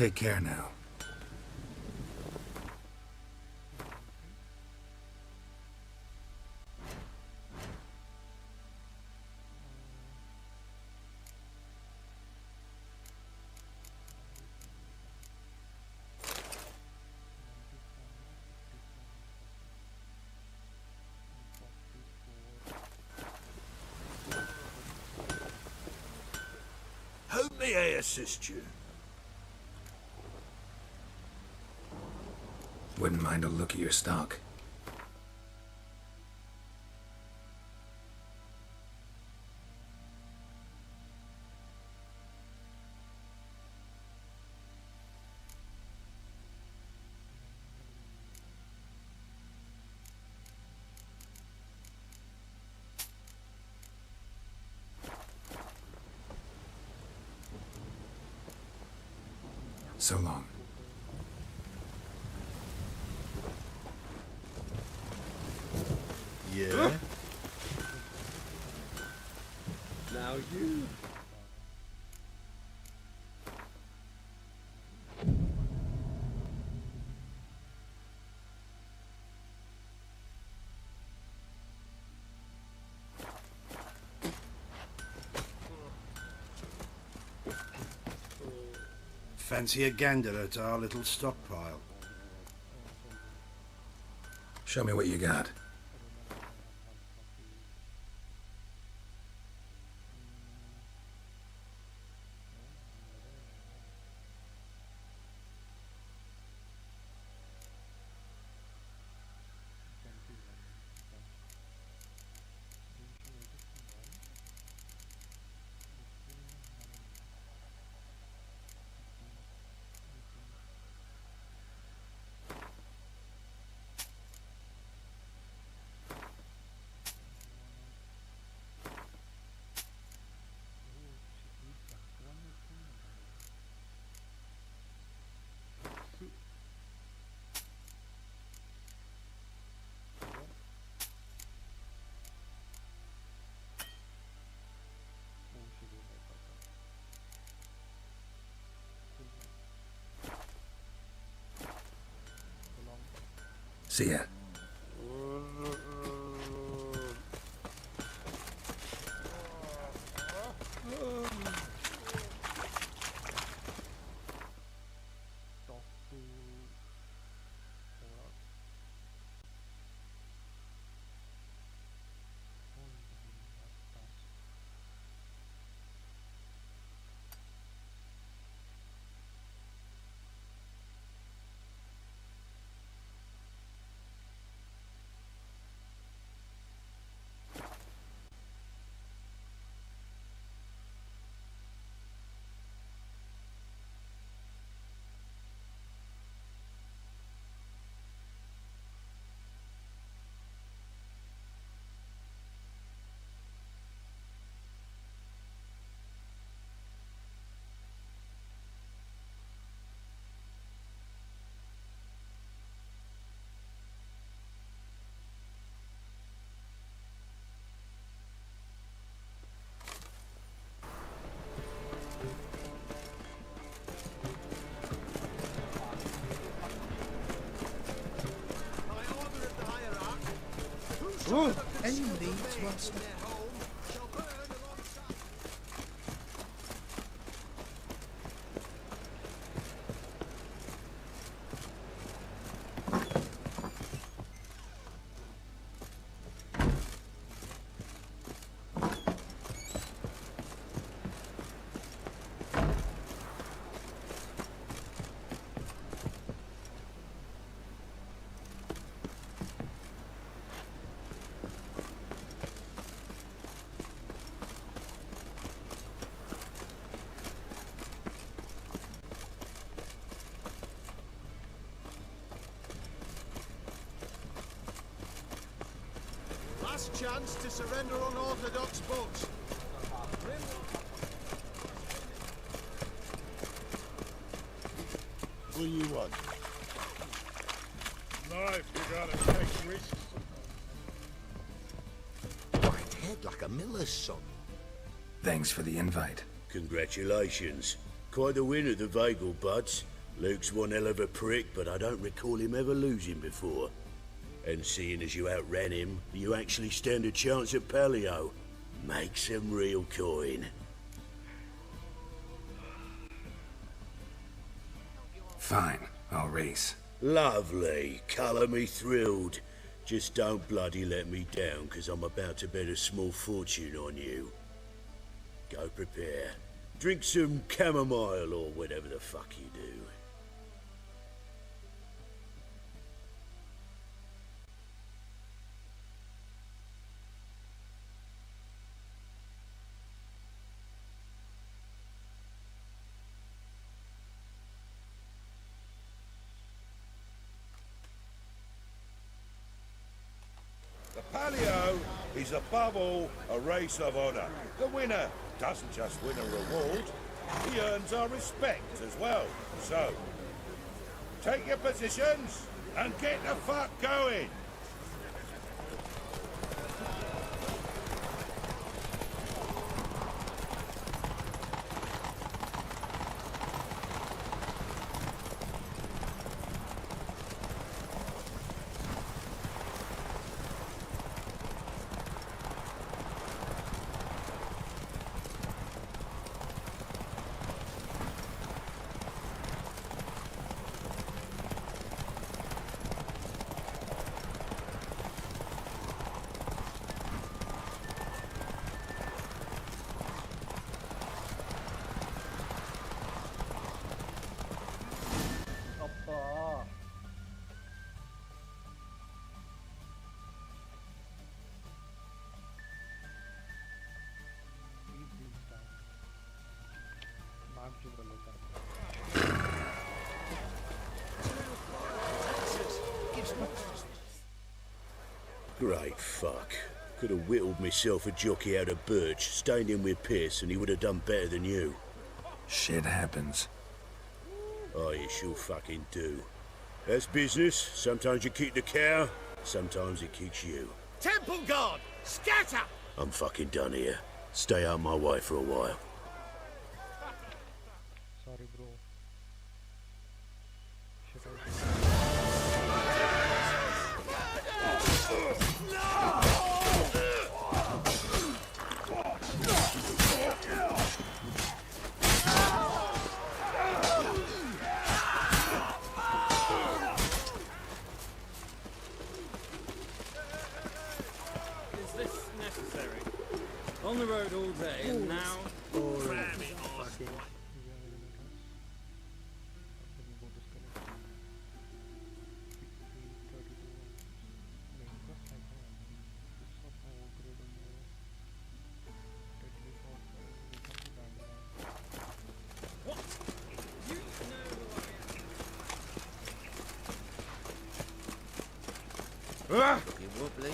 Take care now. How may I assist you? Wouldn't mind a look at your stock. So long. Yeah? Now you. Fancy a gander at our little stockpile. Show me what you got. See ya. Oh, any needs, Master? Last chance to surrender unorthodox boats. What do you want? Life, you gotta take risks. White head like a miller's son. Thanks for the invite. Congratulations. Quite the winner, the Vagel Buds. Luke's one hell of a prick, but I don't recall him ever losing before. And seeing as you outran him, you actually stand a chance at Paleo. Make some real coin. Fine, I'll race. Lovely. Colour me thrilled. Just don't bloody let me down, 'cause I'm about to bet a small fortune on you. Go prepare. Drink some chamomile or whatever the fuck you do. The Paleo is above all a race of honour. The winner doesn't just win a reward, he earns our respect as well. So, take your positions and get the fuck going! Great fuck. Could have whittled myself a jockey out of birch, stayed in with Pierce, and he would have done better than you. Shit happens. Oh, you sure fucking do. That's business. Sometimes you keep the cow, sometimes it keeps you. Temple guard, scatter! I'm fucking done here. Stay out my way for a while. Sorry, bro. Is this necessary? On the road all day, and now... Cram it on. You wobbly.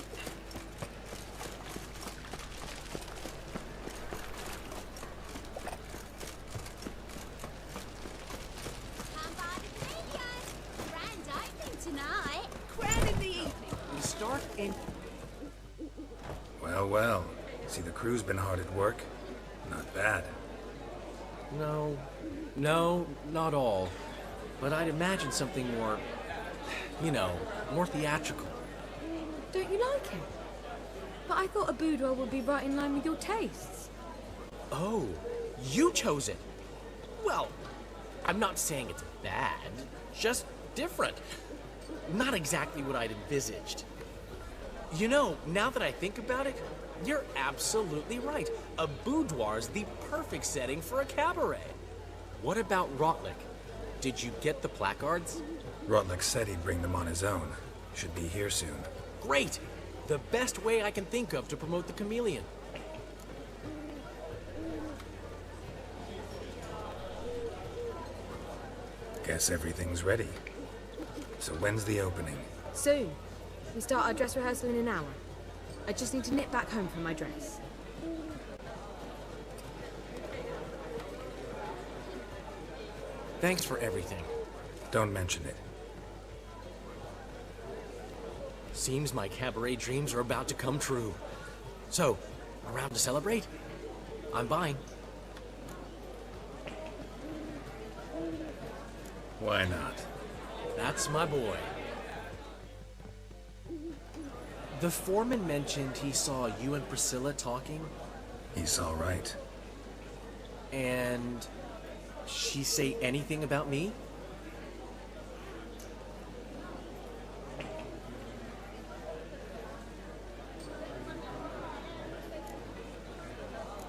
Grand opening tonight. Grand in the evening. We start in... Well, well. See, the crew's been hard at work. Not bad. No, not all. But I'd imagine something more, you know, more theatrical. Don't you like it? But I thought a boudoir would be right in line with your tastes. Oh, you chose it. Well, I'm not saying it's bad, just different. Not exactly what I'd envisaged. You know, now that I think about it, you're absolutely right. A boudoir's the perfect setting for a cabaret. What about Rotlick? Did you get the placards? Rotlick said he'd bring them on his own. Should be here soon. Great! The best way I can think of to promote the chameleon. Guess everything's ready. So when's the opening? Soon. We start our dress rehearsal in an hour. I just need to nip back home for my dress. Thanks for everything. Don't mention it. Seems my cabaret dreams are about to come true. So, around to celebrate? I'm buying. Why not? That's my boy. The foreman mentioned he saw you and Priscilla talking. He's all right. And she say anything about me?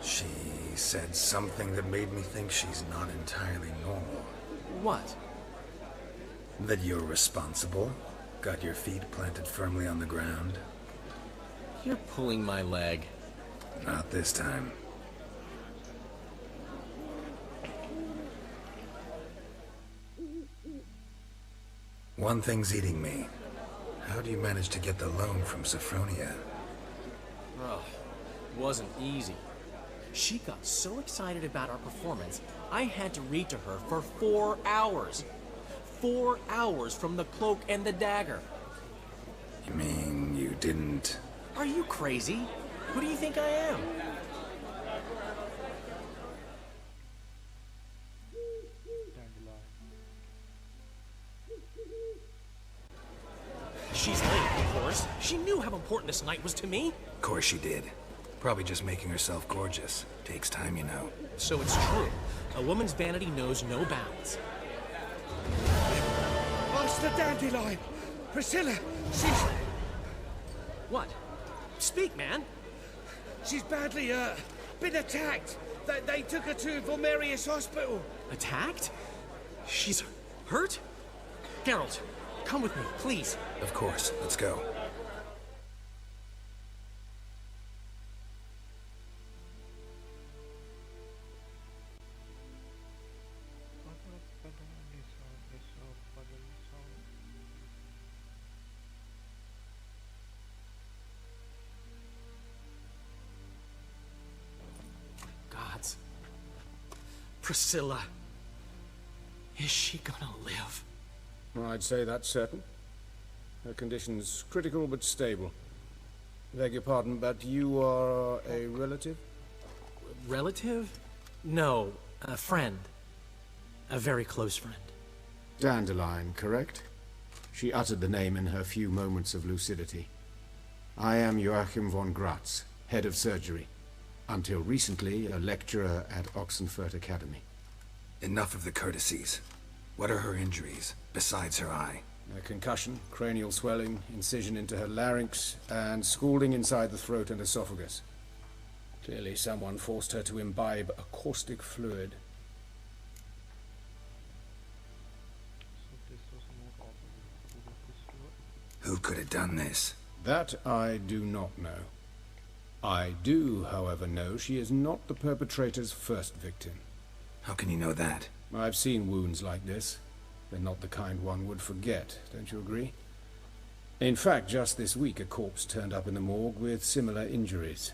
She said something that made me think she's not entirely normal. What? That you're responsible, got your feet planted firmly on the ground. You're pulling my leg. Not this time. One thing's eating me. How do you manage to get the loan from Sophronia? Oh, wasn't easy. She got so excited about our performance, I had to read to her for 4 hours. 4 hours from the cloak and the dagger. You mean you didn't... Are you crazy? Who do you think I am? She's late, of course. She knew how important this night was to me. Of course she did. Probably just making herself gorgeous. Takes time, you know. So it's true. A woman's vanity knows no bounds. Master Dandelion! Priscilla, she's... What? Speak, man. She's badly, been attacked. They took her to Volmerius Hospital. Attacked? She's hurt? Geralt, come with me, please. Of course. Let's go. Priscilla. Is she gonna live? I'd say that's certain. Her condition's critical but stable. Beg your pardon, but you are a relative? Relative? No, a friend. A very close friend. Dandelion, correct? She uttered the name in her few moments of lucidity. I am Joachim von Gratz, head of surgery. Until recently, a lecturer at Oxenfurt Academy. Enough of the courtesies. What are her injuries, besides her eye? A concussion, cranial swelling, incision into her larynx, and scalding inside the throat and esophagus. Clearly someone forced her to imbibe a caustic fluid. Who could have done this? That I do not know. I do, however, know she is not the perpetrator's first victim. How can you know that? I've seen wounds like this. They're not the kind one would forget, don't you agree? In fact, just this week a corpse turned up in the morgue with similar injuries.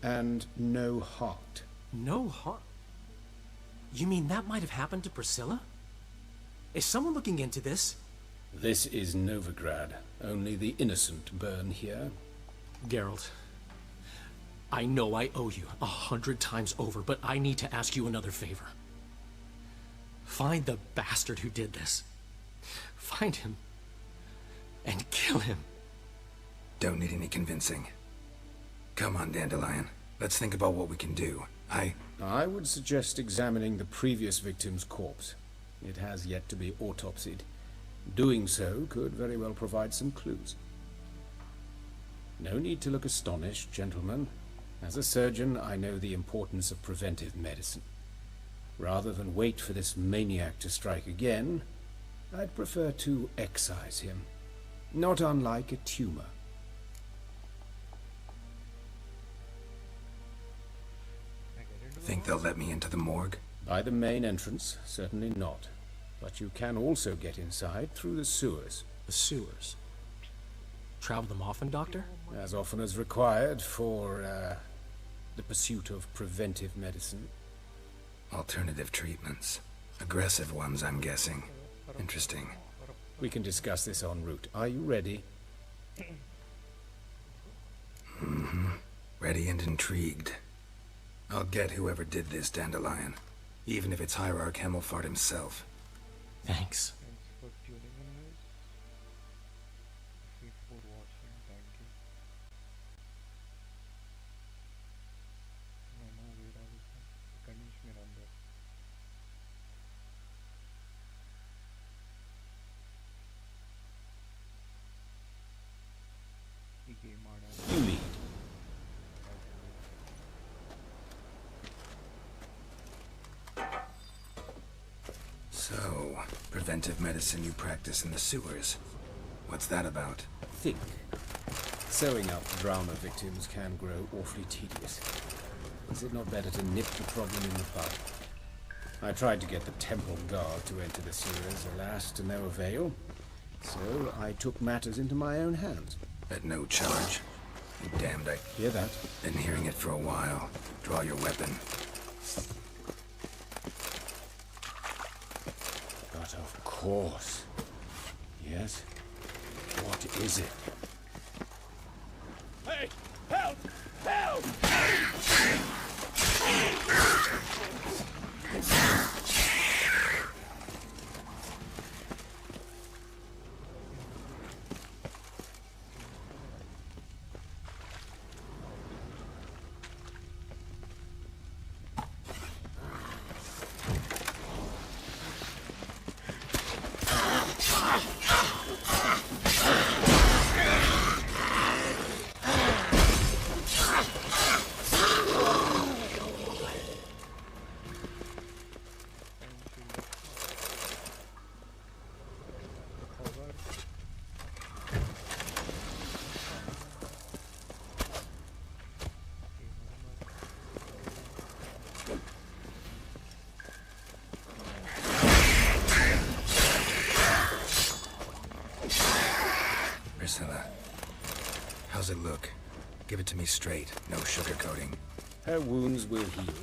And no heart. No heart? You mean that might have happened to Priscilla? Is someone looking into this? This is Novigrad. Only the innocent burn here. Geralt, I know I owe you 100 times over, but I need to ask you another favor. Find the bastard who did this. Find him and kill him. Don't need any convincing. Come on, Dandelion. Let's think about what we can do. I would suggest examining the previous victim's corpse. It has yet to be autopsied. Doing so could very well provide some clues. No need to look astonished, gentlemen. As a surgeon, I know the importance of preventive medicine. Rather than wait for this maniac to strike again, I'd prefer to excise him. Not unlike a tumor. Think they'll let me into the morgue? By the main entrance, certainly not. But you can also get inside through the sewers. The sewers? Travel them often, Doctor? As often as required for, the pursuit of preventive medicine. Alternative treatments. Aggressive ones, I'm guessing. Interesting. We can discuss this en route. Are you ready? Mm-hmm. Ready and intrigued. I'll get whoever did this, Dandelion. Even if it's Hierarch Hemmelfart himself. Thanks. For tuning in, guys. Thank you for watching. Thank you. No, wait, I was Ganesh Miranda. He came out. You lead. So, preventive medicine you practice in the sewers. What's that about? Think. Sewing up drama victims can grow awfully tedious. Is it not better to nip the problem in the bud? I tried to get the temple guard to enter the sewers, alas, to no avail. So I took matters into my own hands. At no charge. You damned, I hear that. Been hearing it for a while. Draw your weapon. But of course. Yes? What is it? Hey! Help! Help! Priscilla, how's it look? Give it to me straight, no sugarcoating. Her wounds will heal,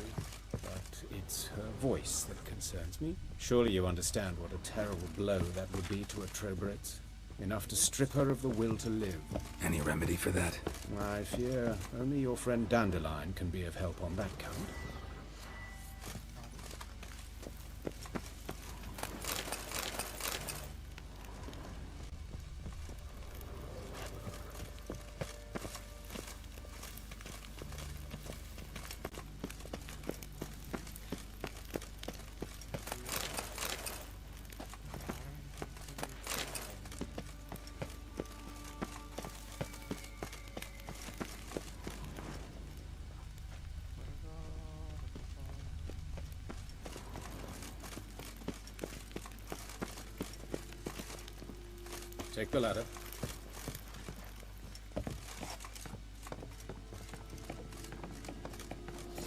but it It's her voice that concerns me. Surely you understand what a terrible blow that would be to a Trobritz. Enough to strip her of the will to live. Any remedy for that? I fear only your friend Dandelion can be of help on that count. Take the ladder.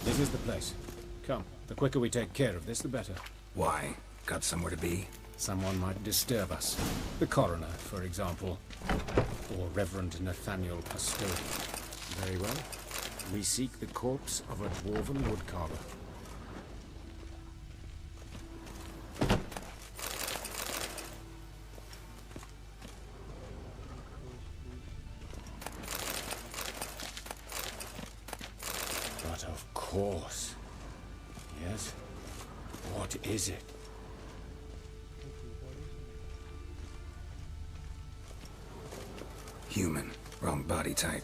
This is the place. Come, the quicker we take care of this, the better. Why? Got somewhere to be? Someone might disturb us. The coroner, for example. Or Reverend Nathaniel Pastodi. Very well. We seek the corpse of a dwarven woodcarver. But of course. Yes? What is it? Human. Wrong body type.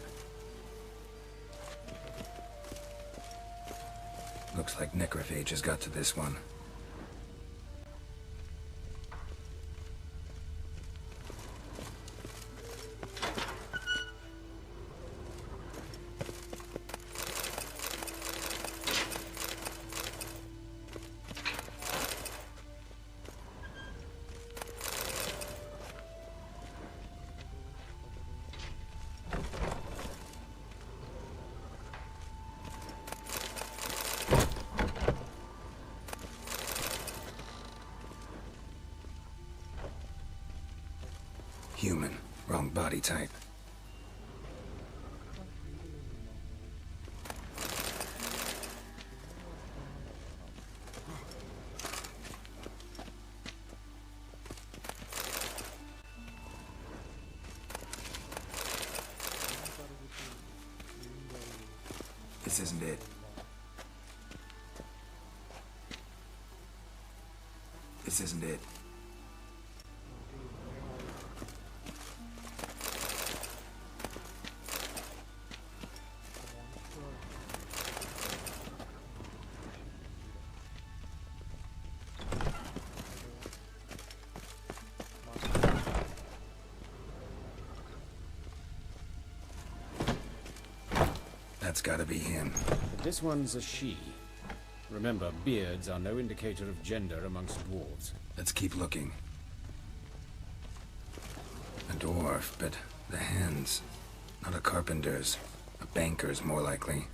Looks like necrophage has got to this one. Human. Wrong body type. This isn't it. This isn't it. That's gotta be him. This one's a she. Remember, beards are no indicator of gender amongst dwarves. Let's keep looking. A dwarf, but the hands. Not a carpenter's. A banker's, more likely.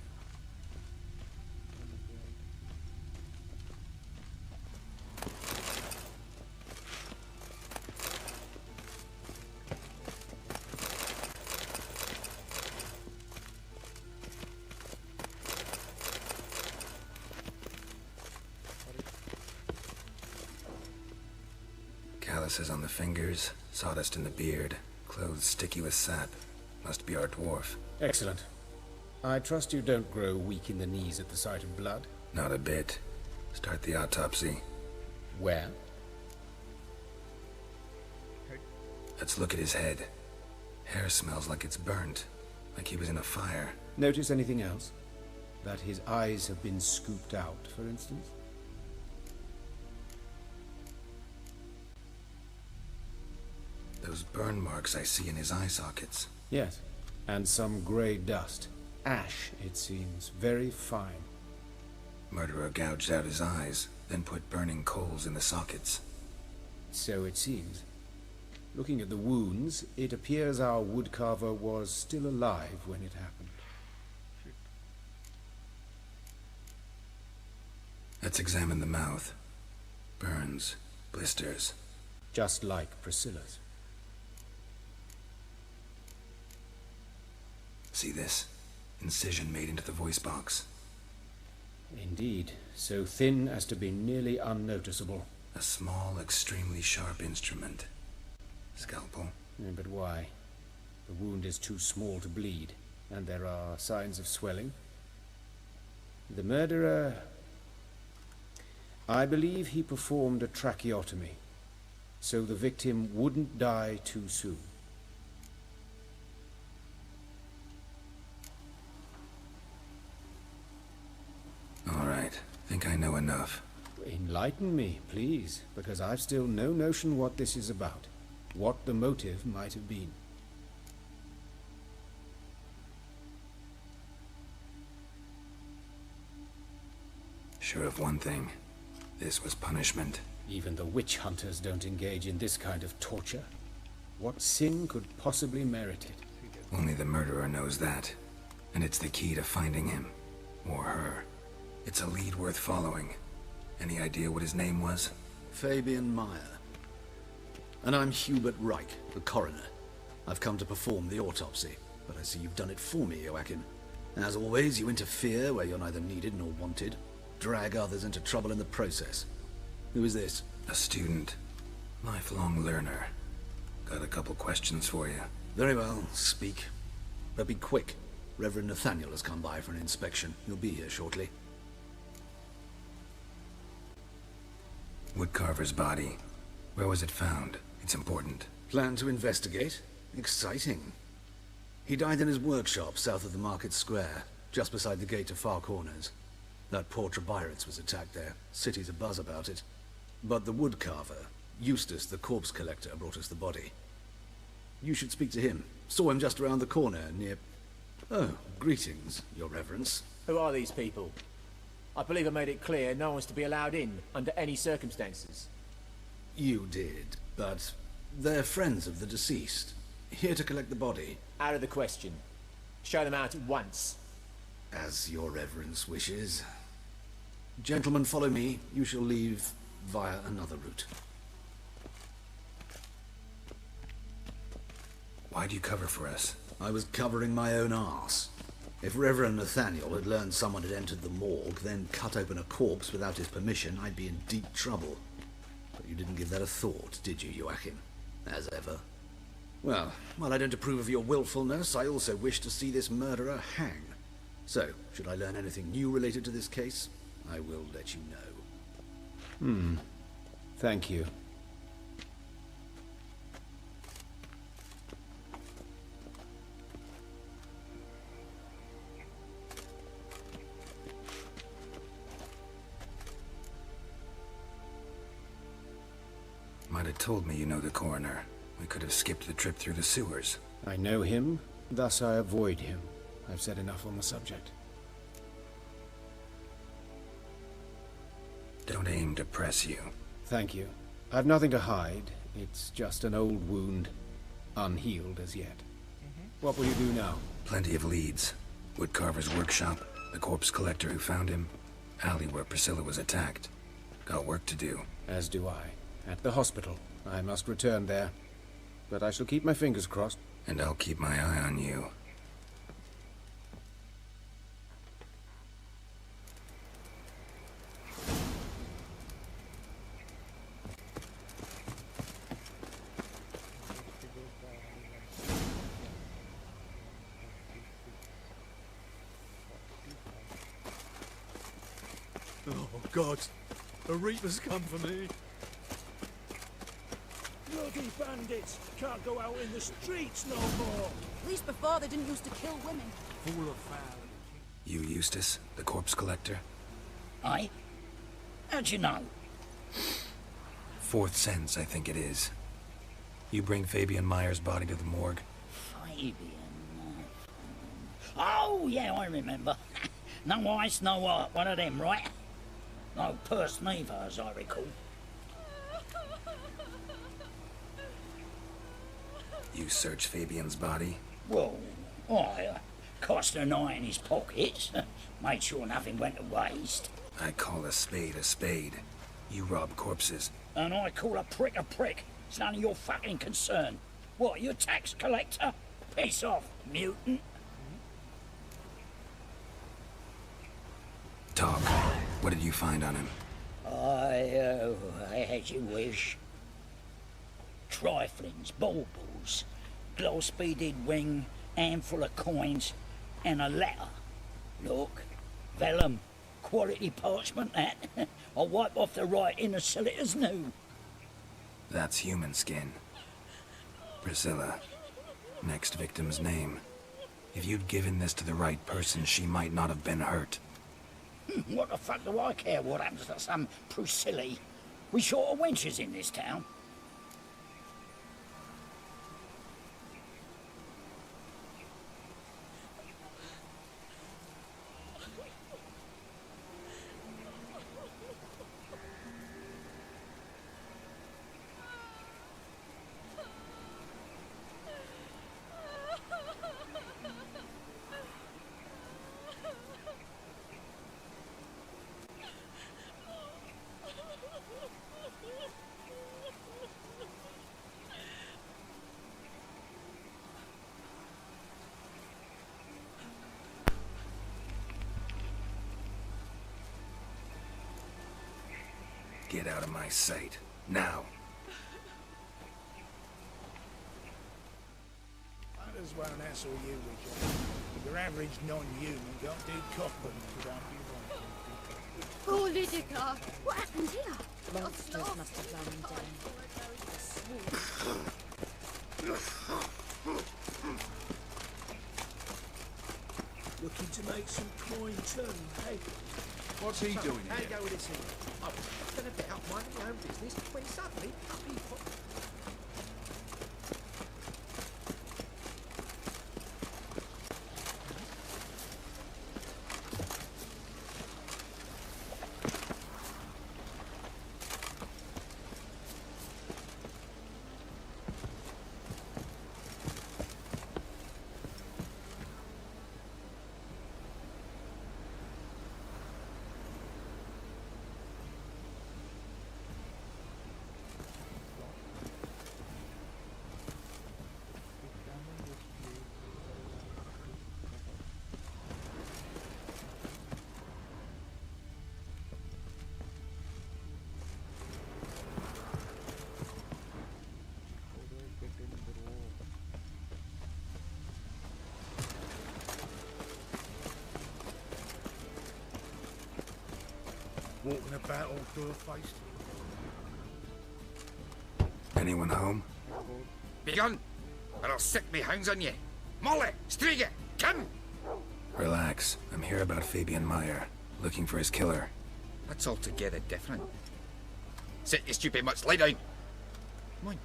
Calluses on the fingers, sawdust in the beard, clothes sticky with sap. Must be our dwarf. Excellent. I trust you don't grow weak in the knees at the sight of blood? Not a bit. Start the autopsy. Where? Let's look at his head. Hair smells like it's burnt, like he was in a fire. Notice anything else? That his eyes have been scooped out, for instance? Those burn marks I see in his eye sockets. Yes, and some grey dust. Ash, it seems. Very fine. Murderer gouged out his eyes, then put burning coals in the sockets. So it seems. Looking at the wounds, it appears our woodcarver was still alive when it happened. Let's examine the mouth. Burns, blisters. Just like Priscilla's. See this? Incision made into the voice box. Indeed, so thin as to be nearly unnoticeable. A small, extremely sharp instrument. Scalpel. But why? The wound is too small to bleed, and there are signs of swelling. The murderer... I believe he performed a tracheotomy, so the victim wouldn't die too soon. All right, think I know enough. Enlighten me, please, because I've still no notion what this is about, what the motive might have been. Sure of one thing. This was punishment. Even the witch hunters don't engage in this kind of torture. What sin could possibly merit it? Only the murderer knows that. And it's the key to finding him. Or her. It's a lead worth following. Any idea what his name was? Fabian Meyer. And I'm Hubert Reich, the coroner. I've come to perform the autopsy, but I see you've done it for me, Joachim. As always, you interfere where you're neither needed nor wanted. Drag others into trouble in the process. Who is this? A student. Lifelong learner. Got a couple questions for you. Very well, speak. But be quick. Reverend Nathaniel has come by for an inspection. He'll be here shortly. Woodcarver's body. Where was it found? It's important. Plan to investigate? Exciting. He died in his workshop south of the market square, just beside the gate to Far Corners. That poor Trebirates was attacked there. City's abuzz about it. But the woodcarver, Eustace the corpse collector, brought us the body. You should speak to him. Saw him just around the corner near... Oh, greetings, your reverence. Who are these people? I believe I made it clear no one's to be allowed in under any circumstances. You did, but they're friends of the deceased. Here to collect the body. Out of the question. Show them out at once. As your reverence wishes. Gentlemen, follow me. You shall leave via another route. Why'd you cover for us? I was covering my own arse. If Reverend Nathaniel had learned someone had entered the morgue, then cut open a corpse without his permission, I'd be in deep trouble. But you didn't give that a thought, did you, Joachim? As ever. Well, while I don't approve of your willfulness, I also wish to see this murderer hang. So, should I learn anything new related to this case, I will let you know. Thank you. Might have told me you know the coroner. We could have skipped the trip through the sewers. I know him, thus I avoid him. I've said enough on the subject. Don't aim to press you. Thank you. I've nothing to hide. It's just an old wound, unhealed as yet. What will you do now? Plenty of leads. Woodcarver's workshop, the corpse collector who found him, alley where Priscilla was attacked. Got work to do. As do I. At the hospital. I must return there. But I shall keep my fingers crossed. And I'll keep my eye on you. Oh, God. The Reapers come for me. Bloody bandits! Can't go out in the streets no more! At least before they didn't used to kill women. Full of foul. You, Eustace, the corpse collector? Aye? How'd you know? Fourth sense, I think it is. You bring Fabian Meyer's body to the morgue? Fabian... Oh, yeah, I remember. No ice, no art, one of them, right? No purse neither, as I recall. You search Fabian's body? Well, I cast an eye in his pockets, made sure nothing went to waste. I call a spade a spade. You rob corpses. And I call a prick a prick. It's none of your fucking concern. What, you a tax collector? Piss off, mutant. Talk. What did you find on him? As you wish. Triflings, baubles, gloss-beaded ring, handful of coins, and a letter. Look, vellum, quality parchment that. I'll wipe off the writing and sell it as new. That's human skin. Priscilla. Next victim's name. If you'd given this to the right person, she might not have been hurt. What the fuck do I care what happens to some Priscilla? We short of wenches in this town. Get out of my sight. Now. Hunters won't hassle you with you. Your average non-human don't do cockburns without you wanting. Oh, Lydica, what happened here? Monsters must have run down. Looking to make some coin too, hey? What's he doing How here? you go with this here? I was just a bit out minding my own business when suddenly up he popped. Walking about all door-faced. Anyone home? Begone, or I'll sick me hounds on you. Molly, Striga, come! Relax. I'm here about Fabian Meyer, looking for his killer. That's altogether different. Sit, you stupid mutts, lie down. Come on,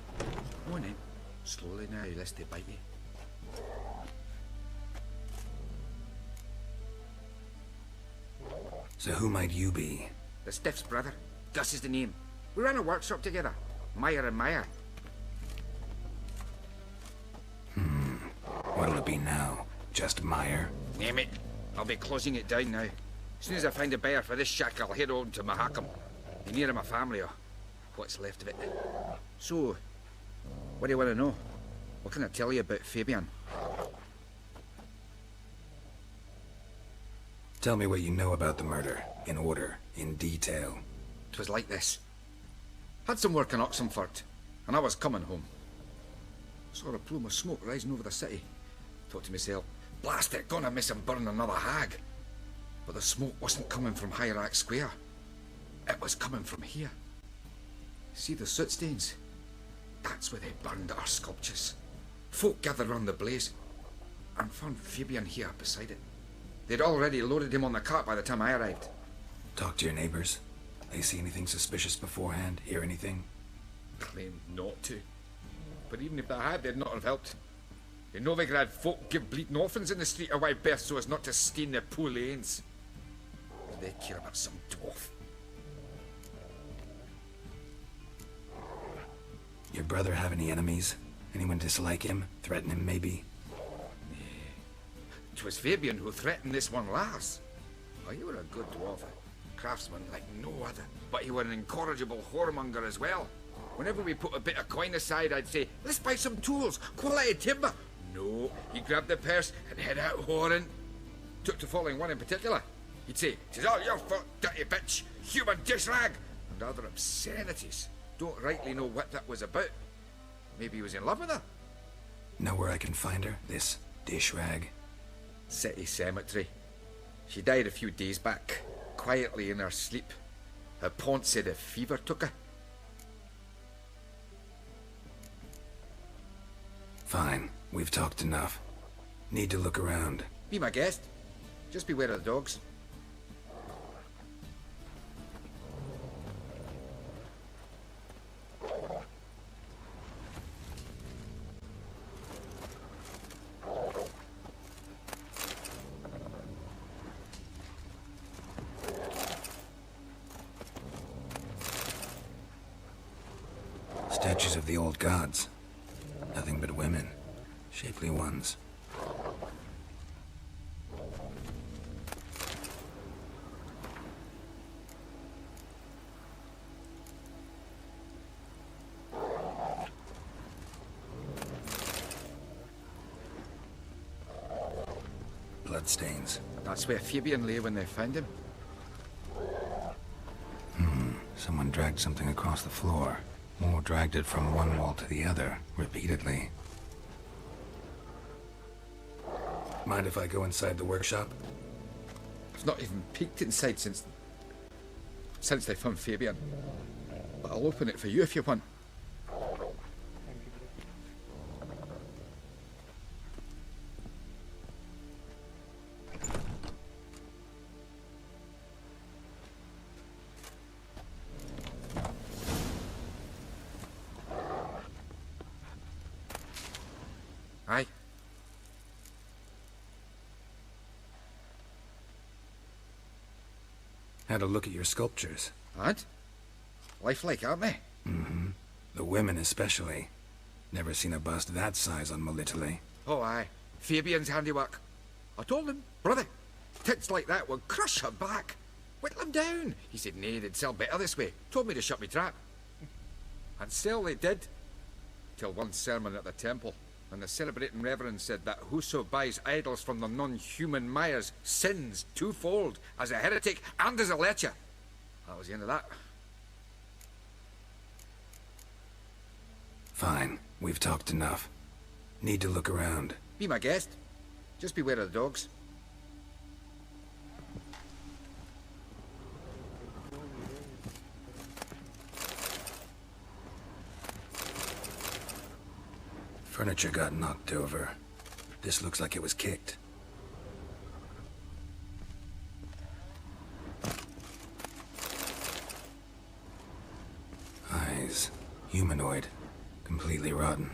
come on then. Slowly now, lest they bite you. So who might you be? The Stiff's brother. Gus is the name. We ran a workshop together. Meyer and Meyer. What'll it be now? Just Meyer? Name it. I'll be closing it down now. As soon as I find a buyer for this shack, I'll head on to Mahakam. Be near my family, or what's left of it. So, what do you want to know? What can I tell you about Fabian? Tell me what you know about the murder, in order, in detail. 'Twas like this. Had some work in Oxenford, and I was coming home. Saw a plume of smoke rising over the city. Thought to myself, blast it, gonna miss and burn another hag. But the smoke wasn't coming from Hierarch Square. It was coming from here. See the soot stains? That's where they burned our sculptures. Folk gathered round the blaze, and found Fabian here beside it. They'd already loaded him on the cart by the time I arrived. Talk to your neighbors. They see anything suspicious beforehand? Hear anything? Claimed not to. But even if they had, they'd not have helped. In Novigrad, folk give bleeding orphans in the street a wide berth so as not to stain their poor lanes. They care about some dwarf. Your brother have any enemies? Anyone dislike him? Threaten him, maybe? 'Twas Fabian who threatened this one last. Oh, you were a good dwarf, a craftsman like no other. But you were an incorrigible whoremonger as well. Whenever we put a bit of coin aside, I'd say, let's buy some tools, quality timber. No, he grabbed the purse and head out whoring. Took to following one in particular. He'd say, "'Tis all your fault, dirty bitch, human dish rag," and other obscenities. Don't rightly know what that was about. Maybe he was in love with her. Know where I can find her, this dish rag? City cemetery. She died a few days back, quietly in her sleep. Her pont said a fever took her. Fine, we've talked enough. Need to look around. Be my guest. Just beware of the dogs. Statues of the old gods. Nothing but women. Shapely ones. Bloodstains. That's where Fabian lay when they found him. Someone dragged something across the floor. Or dragged it from one wall to the other, repeatedly. Mind if I go inside the workshop? It's not even peeked inside since they found Fabian. But I'll open it for you if you want. Aye. Had a look at your sculptures. Had? Lifelike, aren't they? Mm-hmm. The women especially. Never seen a bust that size on Molitale. Oh, aye. Fabian's handiwork. I told him, brother, tits like that would crush her back. Whittle him down. He said, nay, they'd sell better this way. Told me to shut me trap. And sell they did. Till one sermon at the temple. And the celebrating reverend said that whoso buys idols from the non-human Mayas sins twofold, as a heretic and as a lecher. That was the end of that. Fine, we've talked enough. Need to look around. Be my guest. Just beware of the dogs. Furniture got knocked over. This looks like it was kicked. Eyes. Humanoid. Completely rotten.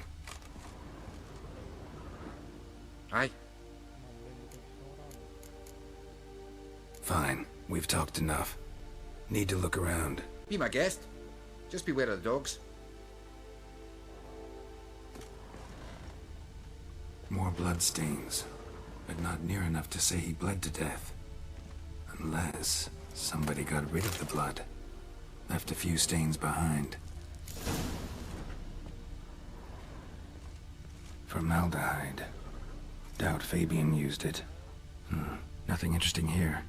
Aye. Fine. We've talked enough. Need to look around. Be my guest. Just beware of the dogs. More bloodstains, but not near enough to say he bled to death. Unless somebody got rid of the blood. Left a few stains behind. Formaldehyde. Doubt Fabian used it. Nothing interesting here.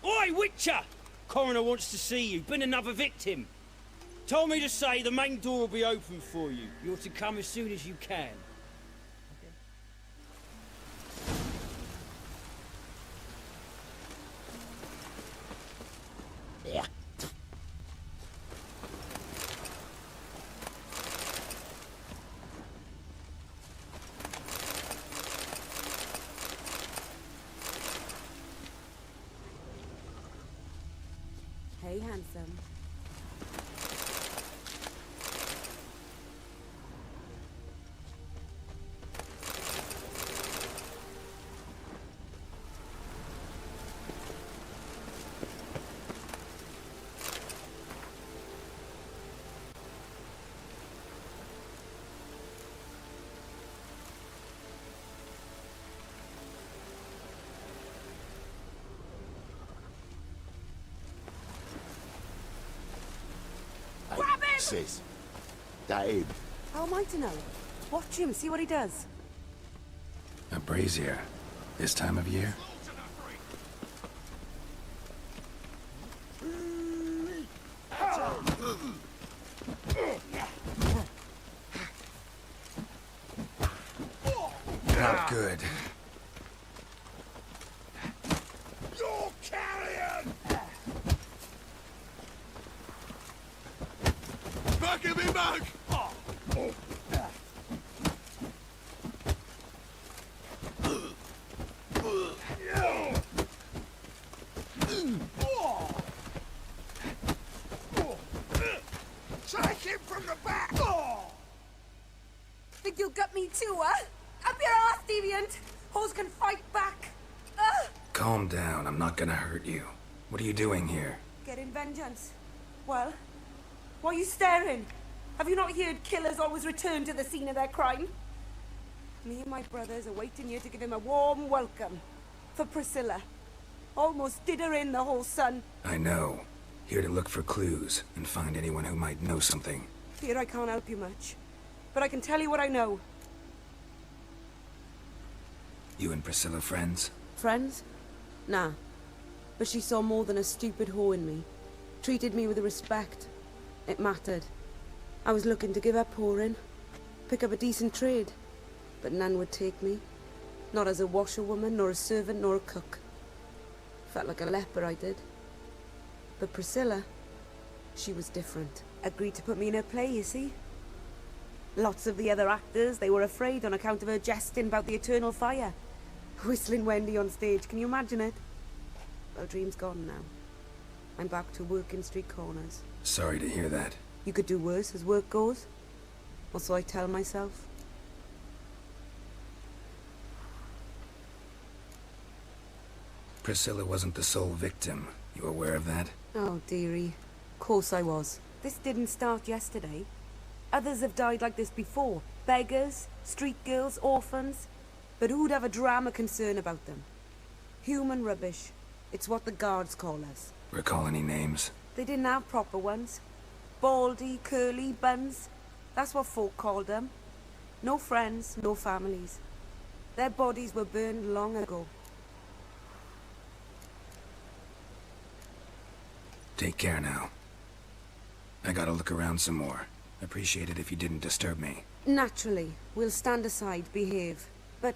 Oi, Witcher! Coroner wants to see you. Been another victim. Told me to say the main door will be open for you. You're to come as soon as you can. Yeah. Hey, handsome. sis? That him? How am I to know? Watch him, see what he does. A brazier. This time of year? Not good. You're carrion! Back of me, mug! Take him from the back! Think you'll gut me too, huh? Up your ass, deviant! Hoes can fight back! Calm down, I'm not gonna hurt you. What are you doing here? Getting vengeance. Well, why are you staring? Have you not heard killers always return to the scene of their crime? Me and my brothers are waiting here to give him a warm welcome. For Priscilla. Almost did her in, the whole son. I know. Here to look for clues and find anyone who might know something. Fear I can't help you much. But I can tell you what I know. You and Priscilla friends? Friends? Nah. But she saw more than a stupid whore in me. Treated me with respect. It mattered. I was looking to give up whoring. Pick up a decent trade. But none would take me. Not as a washerwoman, nor a servant, nor a cook. Felt like a leper, I did. But Priscilla, she was different. Agreed to put me in her play, you see. Lots of the other actors, they were afraid on account of her jesting about the eternal fire. Whistling Wendy on stage, can you imagine it? Well, dream's gone now. I'm back to working street corners. Sorry to hear that. You could do worse as work goes. Or so I tell myself. Priscilla wasn't the sole victim. You aware of that? Oh, dearie. Of course I was. This didn't start yesterday. Others have died like this before. Beggars, street girls, orphans. But who'd have a drama concern about them? Human rubbish. It's what the guards call us. Recall any names? They didn't have proper ones. Baldy, curly, buns. That's what folk called them. No friends, no families. Their bodies were burned long ago. Take care now. I gotta look around some more. Appreciate it if you didn't disturb me. Naturally. We'll stand aside, behave. But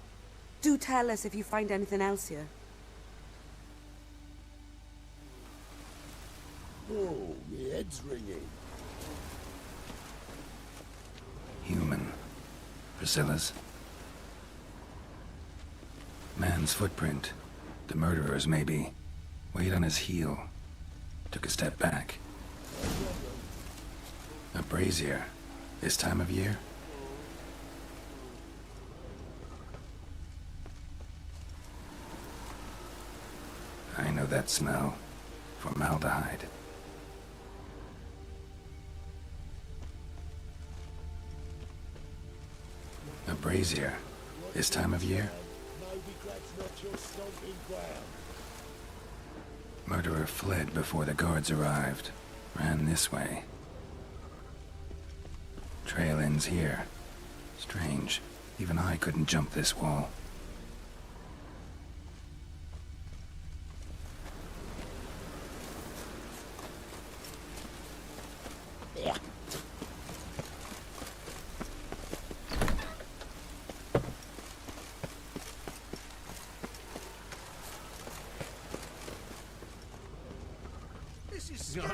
do tell us if you find anything else here. Oh, my head's ringing. Human. Priscilla's. Man's footprint. The murderer's, maybe. Weight on his heel. Took a step back. A brazier. This time of year? I know that smell. Formaldehyde. A brazier. This time of year? Murderer fled before the guards arrived. Ran this way. Trail ends here. Strange. Even I couldn't jump this wall. Yeah.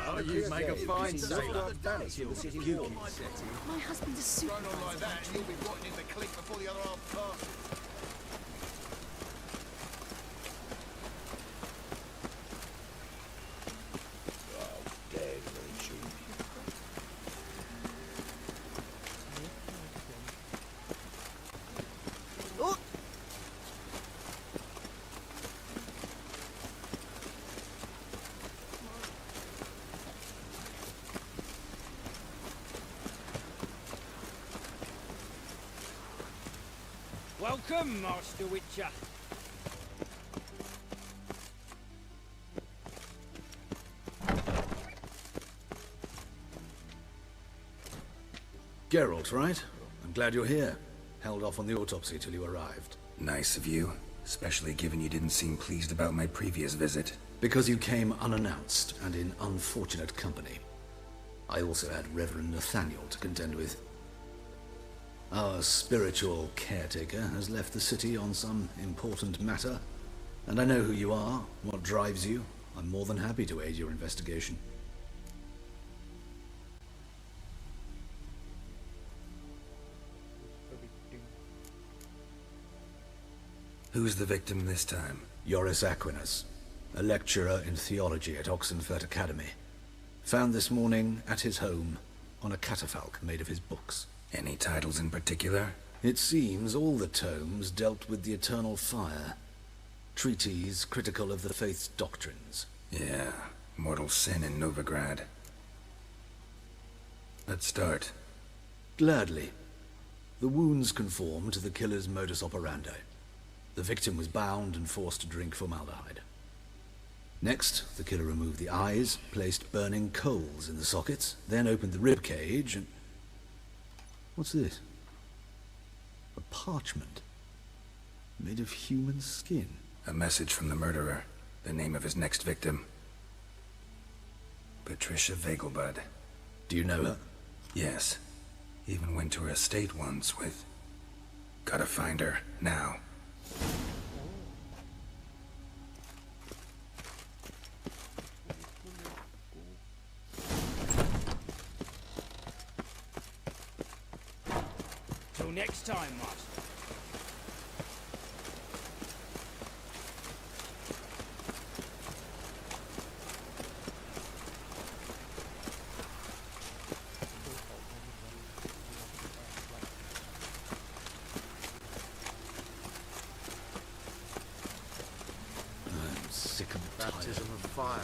Oh, you make a fine sailor. My husband's a super. Run on like that, and you'll be rotting in the clink before the other half passes. Welcome, Master Witcher. Geralt, right? I'm glad you're here. Held off on the autopsy till you arrived. Nice of you, especially given you didn't seem pleased about my previous visit. Because you came unannounced and in unfortunate company. I also had Reverend Nathaniel to contend with. Our spiritual caretaker has left the city on some important matter, and I know who you are, what drives you. I'm more than happy to aid your investigation. Who's the victim this time? Joris Aquinas, a lecturer in theology at Oxenfurt Academy. Found this morning at his home on a catafalque made of his books. Any titles in particular? It seems all the tomes dealt with the eternal fire. Treatises critical of the faith's doctrines. Yeah, mortal sin in Novigrad. Let's start. Gladly. The wounds conform to the killer's modus operandi. The victim was bound and forced to drink formaldehyde. Next, the killer removed the eyes, placed burning coals in the sockets, then opened the rib cage and... What's this? A parchment. Made of human skin. A message from the murderer. The name of his next victim. Patricia Vegelbud. Do you know her? Yes. Even went to her estate once with... Gotta find her, now. Till next time, Master. I'm sick and tired. Baptism of fire.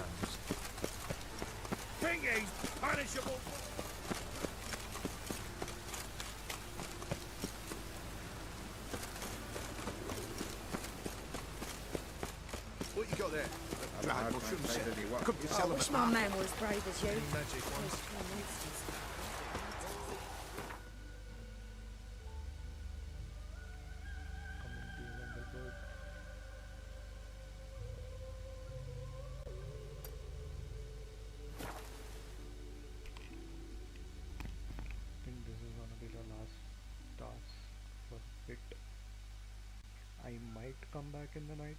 Thingy's punishable. What you got there? A bad mushroom set. Couldn't you I sell them wish at my half? man were as brave as you. Magic ones. Those poor monsters. I think this is gonna be the last task for a bit. I might come back in the night